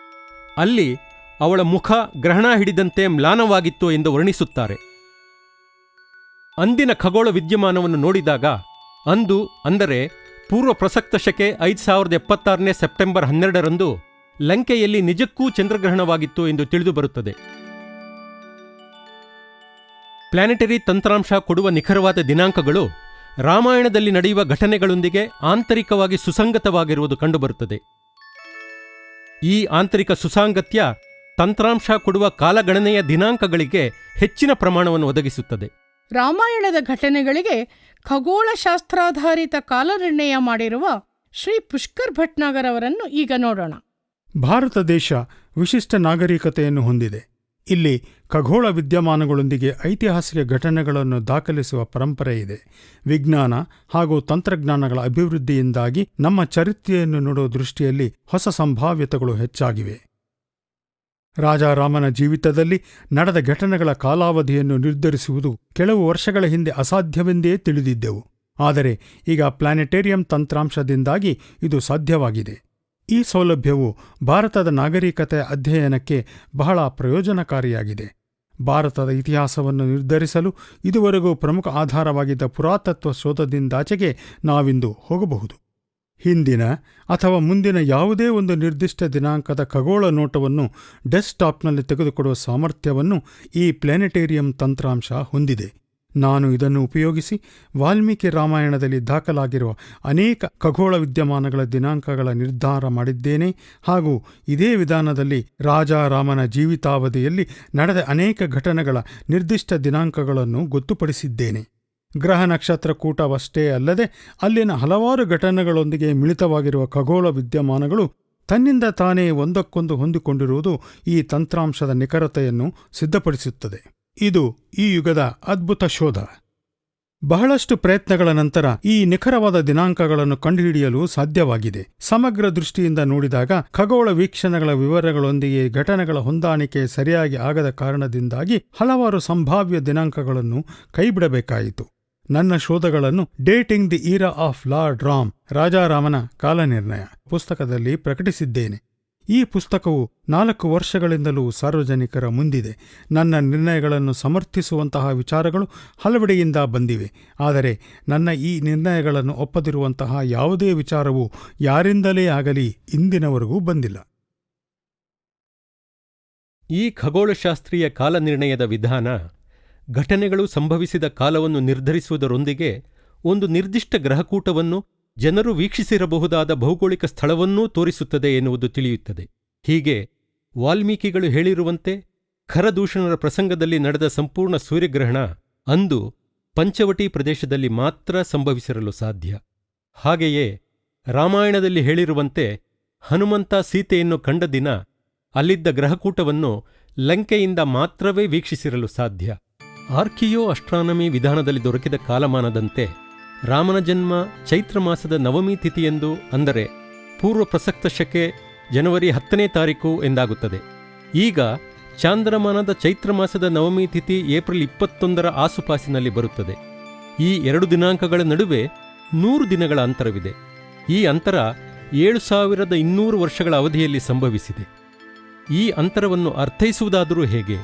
ಅಲ್ಲಿ ಅವಳ ಮುಖ ಗ್ರಹಣ ಹಿಡಿದಂತೆ ಮ್ಲಾನವಾಗಿತ್ತು ಎಂದು ವರ್ಣಿಸುತ್ತಾರೆ. ಅಂದಿನ ಖಗೋಳ ವಿದ್ಯಮಾನವನ್ನು ನೋಡಿದಾಗ ಅಂದು, ಅಂದರೆ ಪೂರ್ವ ಪ್ರಸಕ್ತ ಶಕೆ 5076ನೇ ಸೆಪ್ಟೆಂಬರ್ 12ರಂದು ಲಂಕೆಯಲ್ಲಿ ನಿಜಕ್ಕೂ ಚಂದ್ರಗ್ರಹಣವಾಗಿತ್ತು ಎಂದು ತಿಳಿದುಬರುತ್ತದೆ. ಪ್ಲಾನೆಟರಿ ತಂತ್ರಾಂಶ ಕೊಡುವ ನಿಖರವಾದ ದಿನಾಂಕಗಳು ರಾಮಾಯಣದಲ್ಲಿ ನಡೆಯುವ ಘಟನೆಗಳೊಂದಿಗೆ ಆಂತರಿಕವಾಗಿ ಸುಸಂಗತವಾಗಿರುವುದು ಕಂಡುಬರುತ್ತದೆ. ಈ ಆಂತರಿಕ ಸುಸಾಂಗತ್ಯ ತಂತ್ರಾಂಶ ಕೊಡುವ ಕಾಲಗಣನೆಯ ದಿನಾಂಕಗಳಿಗೆ ಹೆಚ್ಚಿನ ಪ್ರಮಾಣವನ್ನು ಒದಗಿಸುತ್ತದೆ. ರಾಮಾಯಣದ ಘಟನೆಗಳಿಗೆ ಖಗೋಳಶಾಸ್ತ್ರಾಧಾರಿತ ಕಾಲನಿರ್ಣಯ ಮಾಡಿರುವ ಶ್ರೀ ಪುಷ್ಕರ್ ಭಟ್ನಾಗರ್ ಅವರನ್ನು ಈಗ ನೋಡೋಣ. ಭಾರತ ದೇಶ ವಿಶಿಷ್ಟ ನಾಗರಿಕತೆಯನ್ನು ಹೊಂದಿದೆ. ಇಲ್ಲಿ ಖಗೋಳ ವಿದ್ಯಮಾನಗಳೊಂದಿಗೆ ಐತಿಹಾಸಿಕ ಘಟನೆಗಳನ್ನು ದಾಖಲಿಸುವ ಪರಂಪರೆ ಇದೆ. ವಿಜ್ಞಾನ ಹಾಗೂ ತಂತ್ರಜ್ಞಾನಗಳ ಅಭಿವೃದ್ಧಿಯಿಂದಾಗಿ ನಮ್ಮ ಚರಿತ್ರೆಯನ್ನು ನೋಡುವ ದೃಷ್ಟಿಯಲ್ಲಿ ಹೊಸ ಸಂಭಾವ್ಯತೆಗಳು ಹೆಚ್ಚಾಗಿವೆ. ರಾಜಾರಾಮನ ಜೀವಿತದಲ್ಲಿ ನಡೆದ ಘಟನೆಗಳ ಕಾಲಾವಧಿಯನ್ನು ನಿರ್ಧರಿಸುವುದು ಕೆಲವು ವರ್ಷಗಳ ಹಿಂದೆ ಅಸಾಧ್ಯವೆಂದೇ ತಿಳಿದಿದ್ದೆವು. ಆದರೆ ಈಗ ಪ್ಲಾನೆಟೇರಿಯಂ ತಂತ್ರಾಂಶದಿಂದಾಗಿ ಇದು ಸಾಧ್ಯವಾಗಿದೆ. ಈ ಸೌಲಭ್ಯವು ಭಾರತದ ನಾಗರಿಕತೆಯ ಅಧ್ಯಯನಕ್ಕೆ ಬಹಳ ಪ್ರಯೋಜನಕಾರಿಯಾಗಿದೆ. ಭಾರತದ ಇತಿಹಾಸವನ್ನು ನಿರ್ಧರಿಸಲು ಇದುವರೆಗೂ ಪ್ರಮುಖ ಆಧಾರವಾಗಿದ್ದ ಪುರಾತತ್ವ ಶೋಧದಿಂದಾಚೆಗೆ ನಾವಿಂದು ಹೋಗಬಹುದು. ಹಿಂದಿನ ಅಥವಾ ಮುಂದಿನ ಯಾವುದೇ ಒಂದು ನಿರ್ದಿಷ್ಟ ದಿನಾಂಕದ ಖಗೋಳ ನೋಟವನ್ನು ಡೆಸ್ಕ್ಟಾಪ್ನಲ್ಲಿ ತೆಗೆದುಕೊಡುವ ಸಾಮರ್ಥ್ಯವನ್ನು ಈ ಪ್ಲಾನೆಟೇರಿಯಂ ತಂತ್ರಾಂಶ ಹೊಂದಿದೆ. ನಾನು ಇದನ್ನು ಉಪಯೋಗಿಸಿ ವಾಲ್ಮೀಕಿ ರಾಮಾಯಣದಲ್ಲಿ ದಾಖಲಾಗಿರುವ ಅನೇಕ ಖಗೋಳ ವಿದ್ಯಮಾನಗಳ ದಿನಾಂಕಗಳ ನಿರ್ಧಾರ ಮಾಡಿದ್ದೇನೆ ಹಾಗೂ ಇದೇ ವಿಧಾನದಲ್ಲಿ ರಾಜಾರಾಮನ ಜೀವಿತಾವಧಿಯಲ್ಲಿ ನಡೆದ ಅನೇಕ ಘಟನೆಗಳ ನಿರ್ದಿಷ್ಟ ದಿನಾಂಕಗಳನ್ನು ಗೊತ್ತುಪಡಿಸಿದ್ದೇನೆ. ಗ್ರಹ ನಕ್ಷತ್ರಕೂಟವಷ್ಟೇ ಅಲ್ಲದೆ ಅಲ್ಲಿನ ಹಲವಾರು ಘಟನೆಗಳೊಂದಿಗೆ ಮಿಳಿತವಾಗಿರುವ ಖಗೋಳ ವಿದ್ಯಮಾನಗಳು ತನ್ನಿಂದ ತಾನೇ ಒಂದಕ್ಕೊಂದು ಹೊಂದಿಕೊಂಡಿರುವುದು ಈ ತಂತ್ರಾಂಶದ ನಿಖರತೆಯನ್ನು ಸಿದ್ಧಪಡಿಸುತ್ತದೆ. ಇದು ಈ ಯುಗದ ಅದ್ಭುತ ಶೋಧ. ಬಹಳಷ್ಟು ಪ್ರಯತ್ನಗಳ ನಂತರ ಈ ನಿಖರವಾದ ದಿನಾಂಕಗಳನ್ನು ಕಂಡುಹಿಡಿಯಲು ಸಾಧ್ಯವಾಗಿದೆ. ಸಮಗ್ರ ದೃಷ್ಟಿಯಿಂದ ನೋಡಿದಾಗ ಖಗೋಳ ವೀಕ್ಷಣೆಗಳ ವಿವರಗಳೊಂದಿಗೆ ಘಟನೆಗಳ ಹೊಂದಾಣಿಕೆ ಸರಿಯಾಗಿ ಆಗದ ಕಾರಣದಿಂದಾಗಿ ಹಲವಾರು ಸಂಭಾವ್ಯ ದಿನಾಂಕಗಳನ್ನು ಕೈಬಿಡಬೇಕಾಯಿತು. ನನ್ನ ಶೋಧಗಳನ್ನು dating the era of Lord Ram, ರಾಜಾರಾಮನ ಕಾಲನಿರ್ಣಯ ಪುಸ್ತಕದಲ್ಲಿ ಪ್ರಕಟಿಸಿದ್ದೇನೆ. ಈ ಪುಸ್ತಕವು 4 ವರ್ಷಗಳಿಂದಲೂ ಸಾರ್ವಜನಿಕರ ಮುಂದಿದೆ. ನನ್ನ ನಿರ್ಣಯಗಳನ್ನು ಸಮರ್ಥಿಸುವಂತಹ ವಿಚಾರಗಳು ಹಲವೆಡೆಯಿಂದ ಬಂದಿವೆ. ಆದರೆ ನನ್ನ ಈ ನಿರ್ಣಯಗಳನ್ನು ಒಪ್ಪದಿರುವಂತಹ ಯಾವುದೇ ವಿಚಾರವು ಯಾರಿಂದಲೇ ಆಗಲಿ ಇಂದಿನವರೆಗೂ ಬಂದಿಲ್ಲ. ಈ ಖಗೋಳಶಾಸ್ತ್ರೀಯ ಕಾಲನಿರ್ಣಯದ ವಿಧಾನ ಘಟನೆಗಳು ಸಂಭವಿಸಿದ ಕಾಲವನ್ನು ನಿರ್ಧರಿಸುವುದರೊಂದಿಗೆ ಒಂದು ನಿರ್ದಿಷ್ಟ ಗ್ರಹಕೂಟವನ್ನು ಜನರು ವೀಕ್ಷಿಸಿರಬಹುದಾದ ಭೌಗೋಳಿಕ ಸ್ಥಳವನ್ನೂ ತೋರಿಸುತ್ತದೆ ಎನ್ನುವುದು ತಿಳಿಯುತ್ತದೆ. ಹೀಗೆ ವಾಲ್ಮೀಕಿಗಳು ಹೇಳಿರುವಂತೆ ಖರದೂಷಣರ ಪ್ರಸಂಗದಲ್ಲಿ ನಡೆದ ಸಂಪೂರ್ಣ ಸೂರ್ಯಗ್ರಹಣ ಅಂದು ಪಂಚವಟಿ ಪ್ರದೇಶದಲ್ಲಿ ಮಾತ್ರ ಸಂಭವಿಸಿರಲು ಸಾಧ್ಯ. ಹಾಗೆಯೇ ರಾಮಾಯಣದಲ್ಲಿ ಹೇಳಿರುವಂತೆ ಹನುಮಂತ ಸೀತೆಯನ್ನು ಕಂಡ ದಿನ ಅಲ್ಲಿದ್ದ ಗ್ರಹಕೂಟವನ್ನು ಲಂಕೆಯಿಂದ ಮಾತ್ರವೇ ವೀಕ್ಷಿಸಿರಲು ಸಾಧ್ಯ. ಆರ್ಕಿಯೋ ಅಸ್ಟ್ರಾನಮಿ ವಿಧಾನದಲ್ಲಿ ದೊರಕಿದ ಕಾಲಮಾನದಂತೆ ರಾಮನ ಜನ್ಮ ಚೈತ್ರ ಮಾಸದ ನವಮಿ ತಿಥಿಯೆಂದು, ಅಂದರೆ ಪೂರ್ವ ಪ್ರಸಕ್ತ ಶಕೆ ಜನವರಿ 10ನೇ ತಾರೀಕು ಎಂದಾಗುತ್ತದೆ. ಈಗ ಚಾಂದ್ರಮಾನದ ಚೈತ್ರ ಮಾಸದ ನವಮಿ ತಿಥಿ ಏಪ್ರಿಲ್ 21ರ ಆಸುಪಾಸಿನಲ್ಲಿ ಬರುತ್ತದೆ. ಈ 2 ದಿನಾಂಕಗಳ ನಡುವೆ 100 ದಿನಗಳ ಅಂತರವಿದೆ. ಈ ಅಂತರ 7200 ವರ್ಷಗಳ ಅವಧಿಯಲ್ಲಿ ಸಂಭವಿಸಿದೆ. ಈ ಅಂತರವನ್ನು ಅರ್ಥೈಸುವುದಾದರೂ ಹೇಗೆ?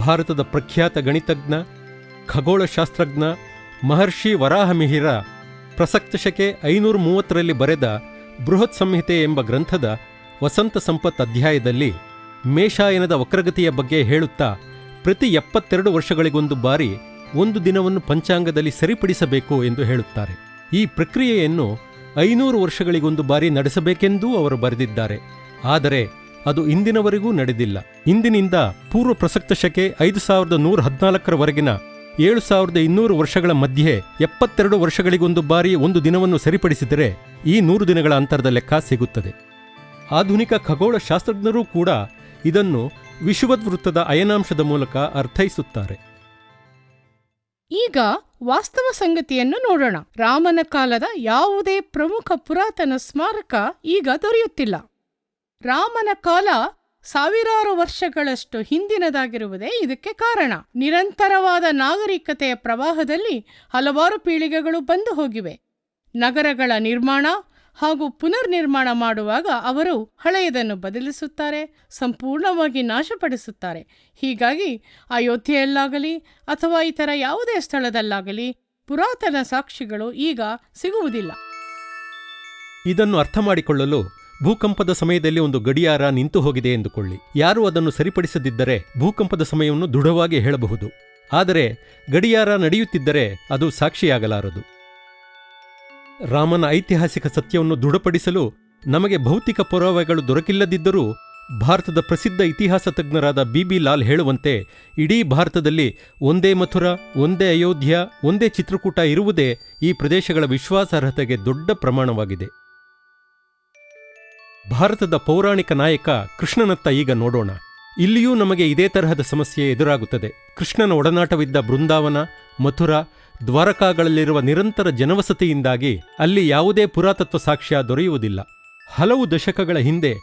ಭಾರತದ ಪ್ರಖ್ಯಾತ ಗಣಿತಜ್ಞ, ಖಗೋಳಶಾಸ್ತ್ರಜ್ಞ ಮಹರ್ಷಿ ವರಾಹಮಿಹಿರ ಪ್ರಸಕ್ತ ಶಕೆ 530ರಲ್ಲಿ ಬರೆದ ಬೃಹತ್ ಸಂಹಿತೆ ಎಂಬ ಗ್ರಂಥದ ವಸಂತ ಸಂಪತ್ ಅಧ್ಯಾಯದಲ್ಲಿ ಮೇಷಾಯನದ ವಕ್ರಗತಿಯ ಬಗ್ಗೆ ಹೇಳುತ್ತಾ ಪ್ರತಿ 72 ವರ್ಷಗಳಿಗೊಂದು ಬಾರಿ ಒಂದು ದಿನವನ್ನು ಪಂಚಾಂಗದಲ್ಲಿ ಸರಿಪಡಿಸಬೇಕು ಎಂದು ಹೇಳುತ್ತಾರೆ. ಈ ಪ್ರಕ್ರಿಯೆಯನ್ನು 500 ವರ್ಷಗಳಿಗೊಂದು ಬಾರಿ ನಡೆಸಬೇಕೆಂದೂ ಅವರು ಬರೆದಿದ್ದಾರೆ. ಆದರೆ ಅದು ಇಂದಿನವರೆಗೂ ನಡೆದಿಲ್ಲ. ಇಂದಿನಿಂದ ಪೂರ್ವ ಪ್ರಸಕ್ತ ಶಕೆ 5114ರವರೆಗಿನ 7200 ವರ್ಷಗಳ ಮಧ್ಯೆ 72 ವರ್ಷಗಳಿಗೊಂದು ಬಾರಿ ಒಂದು ದಿನವನ್ನು ಸರಿಪಡಿಸಿದರೆ ಈ 100 ದಿನಗಳ ಅಂತರದ ಲೆಕ್ಕ ಸಿಗುತ್ತದೆ. ಆಧುನಿಕ ಖಗೋಳಶಾಸ್ತ್ರಜ್ಞರೂ ಕೂಡ ಇದನ್ನು ವಿಷುವದ್ವೃತ್ತದ ಅಯನಾಂಶದ ಮೂಲಕ ಅರ್ಥೈಸುತ್ತಾರೆ. ಈಗ ವಾಸ್ತವ ಸಂಗತಿಯನ್ನು ನೋಡೋಣ. ರಾಮನ ಕಾಲದ ಯಾವುದೇ ಪ್ರಮುಖ ಪುರಾತನ ಸ್ಮಾರಕ ಈಗ ದೊರೆಯುತ್ತಿಲ್ಲ. ರಾಮನ ಕಾಲ ಸಾವಿರಾರು ವರ್ಷಗಳಷ್ಟು ಹಿಂದಿನದಾಗಿರುವುದೇ ಇದಕ್ಕೆ ಕಾರಣ. ನಿರಂತರವಾದ ನಾಗರಿಕತೆಯ ಪ್ರವಾಹದಲ್ಲಿ ಹಲವಾರು ಪೀಳಿಗೆಗಳು ಬಂದು ಹೋಗಿವೆ. ನಗರಗಳ ನಿರ್ಮಾಣ ಹಾಗೂ ಪುನರ್ನಿರ್ಮಾಣ ಮಾಡುವಾಗ ಅವರು ಹಳೆಯದನ್ನು ಬದಲಿಸುತ್ತಾರೆ, ಸಂಪೂರ್ಣವಾಗಿ ನಾಶಪಡಿಸುತ್ತಾರೆ. ಹೀಗಾಗಿ ಅಯೋಧ್ಯೆಯಲ್ಲಾಗಲಿ ಅಥವಾ ಇತರ ಯಾವುದೇ ಸ್ಥಳದಲ್ಲಾಗಲಿ ಪುರಾತನ ಸಾಕ್ಷಿಗಳು ಈಗ ಸಿಗುವುದಿಲ್ಲ. ಇದನ್ನು ಅರ್ಥ ಮಾಡಿಕೊಳ್ಳಲು ಭೂಕಂಪದ ಸಮಯದಲ್ಲಿ ಒಂದು ಗಡಿಯಾರ ನಿಂತು ಹೋಗಿದೆ ಎಂದುಕೊಳ್ಳಿ. ಯಾರೂ ಅದನ್ನು ಸರಿಪಡಿಸದಿದ್ದರೆ ಭೂಕಂಪದ ಸಮಯವನ್ನು ದೃಢವಾಗಿ ಹೇಳಬಹುದು. ಆದರೆ ಗಡಿಯಾರ ನಡೆಯುತ್ತಿದ್ದರೆ ಅದು ಸಾಕ್ಷಿಯಾಗಲಾರದು. ರಾಮನ ಐತಿಹಾಸಿಕ ಸತ್ಯವನ್ನು ದೃಢಪಡಿಸಲು ನಮಗೆ ಭೌತಿಕ ಪುರಾವೆಗಳು ದೊರಕಿಲ್ಲದಿದ್ದರೂ ಭಾರತದ ಪ್ರಸಿದ್ಧ ಇತಿಹಾಸ ತಜ್ಞರಾದ ಬಿ ಲಾಲ್ ಹೇಳುವಂತೆ ಇಡೀ ಭಾರತದಲ್ಲಿ ಒಂದೇ ಮಥುರಾ, ಒಂದೇ ಅಯೋಧ್ಯ, ಒಂದೇ ಚಿತ್ರಕೂಟ ಇರುವುದೇ ಈ ಪ್ರದೇಶಗಳ ವಿಶ್ವಾಸಾರ್ಹತೆಗೆ ದೊಡ್ಡ ಪ್ರಮಾಣವಾಗಿದೆ. ಭಾರತದ ಪೌರಾಣಿಕ ನಾಯಕ ಕೃಷ್ಣನತ್ತ ಈಗ ನೋಡೋಣ. ಇಲ್ಲಿಯೂ ನಮಗೆ ಇದೇ ತರಹದ ಸಮಸ್ಯೆ ಎದುರಾಗುತ್ತದೆ. ಕೃಷ್ಣನ ಒಡನಾಟವಿದ್ದ ಬೃಂದಾವನ, ಮಥುರಾ, ದ್ವಾರಕಾಗಳಲ್ಲಿರುವ ನಿರಂತರ ಜನವಸತಿಯಿಂದಾಗಿ ಅಲ್ಲಿ ಯಾವುದೇ ಪುರಾತತ್ವ ಸಾಕ್ಷ್ಯ ದೊರೆಯುವುದಿಲ್ಲ. ಹಲವು ದಶಕಗಳ ಹಿಂದೆ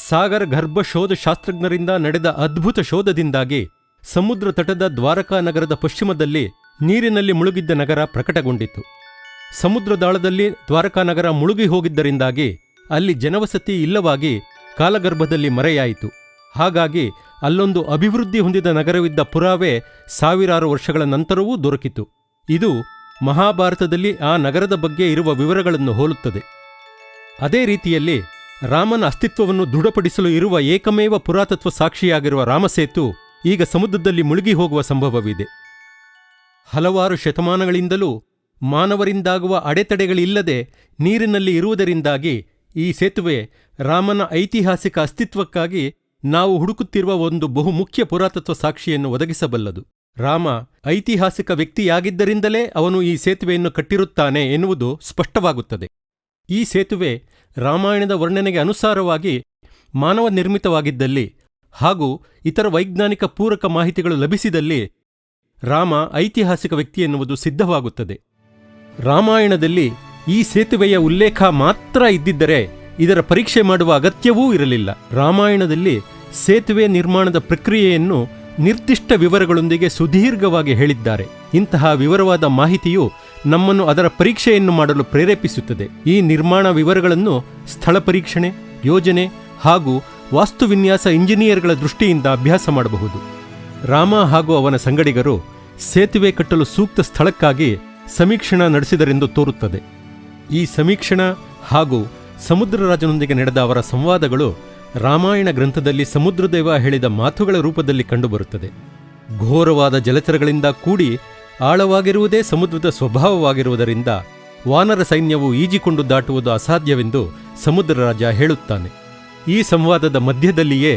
ಸಾಗರ ಗರ್ಭ ಶೋಧ ಶಾಸ್ತ್ರಜ್ಞರಿಂದ ನಡೆದ ಅದ್ಭುತ ಶೋಧದಿಂದಾಗಿ ಸಮುದ್ರ ತಟದ ದ್ವಾರಕಾ ನಗರದ ಪಶ್ಚಿಮದಲ್ಲಿ ನೀರಿನಲ್ಲಿ ಮುಳುಗಿದ್ದ ನಗರ ಪ್ರಕಟಗೊಂಡಿತು. ಸಮುದ್ರದಾಳದಲ್ಲಿ ದ್ವಾರಕಾ ನಗರ ಮುಳುಗಿ ಹೋಗಿದ್ದರಿಂದಾಗಿ ಅಲ್ಲಿ ಜನವಸತಿ ಇಲ್ಲವಾಗಿ ಕಾಲಗರ್ಭದಲ್ಲಿ ಮರೆಯಾಯಿತು. ಹಾಗಾಗಿ ಅಲ್ಲೊಂದು ಅಭಿವೃದ್ಧಿ ಹೊಂದಿದ ನಗರವಿದ್ದ ಪುರಾವೆ ಸಾವಿರಾರು ವರ್ಷಗಳ ನಂತರವೂ ದೊರಕಿತು. ಇದು ಮಹಾಭಾರತದಲ್ಲಿ ಆ ನಗರದ ಬಗ್ಗೆ ಇರುವ ವಿವರಗಳನ್ನು ಹೋಲುತ್ತದೆ. ಅದೇ ರೀತಿಯಲ್ಲಿ ರಾಮನ ಅಸ್ತಿತ್ವವನ್ನು ದೃಢಪಡಿಸಲು ಇರುವ ಏಕಮೇವ ಪುರಾತತ್ವ ಸಾಕ್ಷಿಯಾಗಿರುವ ರಾಮಸೇತು ಈಗ ಸಮುದ್ರದಲ್ಲಿ ಮುಳುಗಿ ಹೋಗುವ ಸಂಭವವಿದೆ. ಹಲವಾರು ಶತಮಾನಗಳಿಂದಲೂ ಮಾನವರಿಂದಾಗುವ ಅಡೆತಡೆಗಳಿಲ್ಲದೆ ನೀರಿನಲ್ಲಿ ಇರುವುದರಿಂದಾಗಿ ಈ ಸೇತುವೆ ರಾಮನ ಐತಿಹಾಸಿಕ ಅಸ್ತಿತ್ವಕ್ಕಾಗಿ ನಾವು ಹುಡುಕುತ್ತಿರುವ ಒಂದು ಬಹುಮುಖ್ಯ ಪುರಾತತ್ವ ಸಾಕ್ಷಿಯನ್ನು ಒದಗಿಸಬಲ್ಲದು. ರಾಮ ಐತಿಹಾಸಿಕ ವ್ಯಕ್ತಿಯಾಗಿದ್ದರಿಂದಲೇ ಅವನು ಈ ಸೇತುವೆಯನ್ನು ಕಟ್ಟಿರುತ್ತಾನೆ ಎನ್ನುವುದು ಸ್ಪಷ್ಟವಾಗುತ್ತದೆ. ಈ ಸೇತುವೆ ರಾಮಾಯಣದ ವರ್ಣನೆಗೆ ಅನುಸಾರವಾಗಿ ಮಾನವ ನಿರ್ಮಿತವಾಗಿದ್ದಲ್ಲಿ ಹಾಗೂ ಇತರ ವೈಜ್ಞಾನಿಕ ಪೂರಕ ಮಾಹಿತಿಗಳು ಲಭಿಸಿದಲ್ಲಿ ರಾಮ ಐತಿಹಾಸಿಕ ವ್ಯಕ್ತಿ ಎನ್ನುವುದು ಸಿದ್ಧವಾಗುತ್ತದೆ. ರಾಮಾಯಣದಲ್ಲಿ ಈ ಸೇತುವೆಯ ಉಲ್ಲೇಖ ಮಾತ್ರ ಇದ್ದಿದ್ದರೆ ಇದರ ಪರೀಕ್ಷೆ ಮಾಡುವ ಅಗತ್ಯವೂ ಇರಲಿಲ್ಲ. ರಾಮಾಯಣದಲ್ಲಿ ಸೇತುವೆ ನಿರ್ಮಾಣದ ಪ್ರಕ್ರಿಯೆಯನ್ನು ನಿರ್ದಿಷ್ಟ ವಿವರಗಳೊಂದಿಗೆ ಸುದೀರ್ಘವಾಗಿ ಹೇಳಿದ್ದಾರೆ. ಇಂತಹ ವಿವರವಾದ ಮಾಹಿತಿಯು ನಮ್ಮನ್ನು ಅದರ ಪರೀಕ್ಷೆಯನ್ನು ಮಾಡಲು ಪ್ರೇರೇಪಿಸುತ್ತದೆ. ಈ ನಿರ್ಮಾಣ ವಿವರಗಳನ್ನು ಸ್ಥಳ ಪರೀಕ್ಷಣೆ, ಯೋಜನೆ ಹಾಗೂ ವಾಸ್ತುವಿನ್ಯಾಸ ಇಂಜಿನಿಯರ್ಗಳ ದೃಷ್ಟಿಯಿಂದ ಅಭ್ಯಾಸ ಮಾಡಬಹುದು. ರಾಮ ಹಾಗೂ ಅವನ ಸಂಗಡಿಗರು ಸೇತುವೆ ಕಟ್ಟಲು ಸೂಕ್ತ ಸ್ಥಳಕ್ಕಾಗಿ ಸಮೀಕ್ಷಣ ನಡೆಸಿದರೆಂದು ತೋರುತ್ತದೆ. ಈ ಸಮೀಕ್ಷಣ ಹಾಗೂ ಸಮುದ್ರರಾಜನೊಂದಿಗೆ ನಡೆದ ಅವರ ಸಂವಾದಗಳು ರಾಮಾಯಣ ಗ್ರಂಥದಲ್ಲಿ ಸಮುದ್ರದೇವ ಹೇಳಿದ ಮಾತುಗಳ ರೂಪದಲ್ಲಿ ಕಂಡುಬರುತ್ತದೆ. ಘೋರವಾದ ಜಲಚರಗಳಿಂದ ಕೂಡಿ ಆಳವಾಗಿರುವುದೇ ಸಮುದ್ರದ ಸ್ವಭಾವವಾಗಿರುವುದರಿಂದ ವಾನರ ಸೈನ್ಯವು ಈಜಿಕೊಂಡು ದಾಟುವುದು ಅಸಾಧ್ಯವೆಂದು ಸಮುದ್ರರಾಜ ಹೇಳುತ್ತಾನೆ. ಈ ಸಂವಾದದ ಮಧ್ಯದಲ್ಲಿಯೇ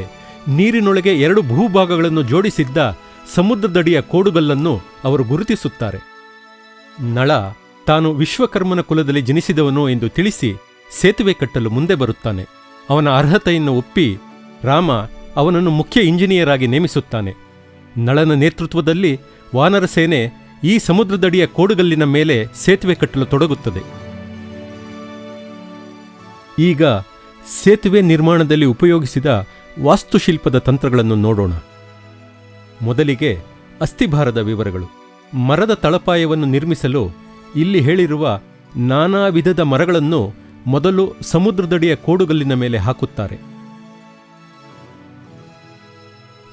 ನೀರಿನೊಳಗೆ 2 ಭೂಭಾಗಗಳನ್ನು ಜೋಡಿಸಿದ್ದ ಸಮುದ್ರದಡಿಯ ಕೋಡುಗಲ್ಲನ್ನು ಅವರು ಗುರುತಿಸುತ್ತಾರೆ. ನಳ ತಾನು ವಿಶ್ವಕರ್ಮನ ಕುಲದಲ್ಲಿ ಜನಿಸಿದವನು ಎಂದು ತಿಳಿಸಿ ಸೇತುವೆ ಕಟ್ಟಲು ಮುಂದೆ ಬರುತ್ತಾನೆ. ಅವನ ಅರ್ಹತೆಯನ್ನು ಒಪ್ಪಿ ರಾಮ ಅವನನ್ನು ಮುಖ್ಯ ಇಂಜಿನಿಯರ್ ಆಗಿ ನೇಮಿಸುತ್ತಾನೆ. ನಳನ ನೇತೃತ್ವದಲ್ಲಿ ವಾನರ ಸೇನೆ ಈ ಸಮುದ್ರದಡಿಯ ಕೋಡುಗಲ್ಲಿನ ಮೇಲೆ ಸೇತುವೆ ಕಟ್ಟಲು ತೊಡಗುತ್ತದೆ. ಈಗ ಸೇತುವೆ ನಿರ್ಮಾಣದಲ್ಲಿ ಉಪಯೋಗಿಸಿದ ವಾಸ್ತುಶಿಲ್ಪದ ತಂತ್ರಗಳನ್ನು ನೋಡೋಣ. ಮೊದಲಿಗೆ ಅಸ್ಥಿಭಾರದ ವಿವರಗಳು. ಮರದ ತಳಪಾಯವನ್ನು ನಿರ್ಮಿಸಲು ಇಲ್ಲಿ ಹೇಳಿರುವ ನಾನಾ ವಿಧದ ಮರಗಳನ್ನು ಮೊದಲು ಸಮುದ್ರದಡಿಯ ಕೋಡುಗಲ್ಲಿನ ಮೇಲೆ ಹಾಕುತ್ತಾರೆ.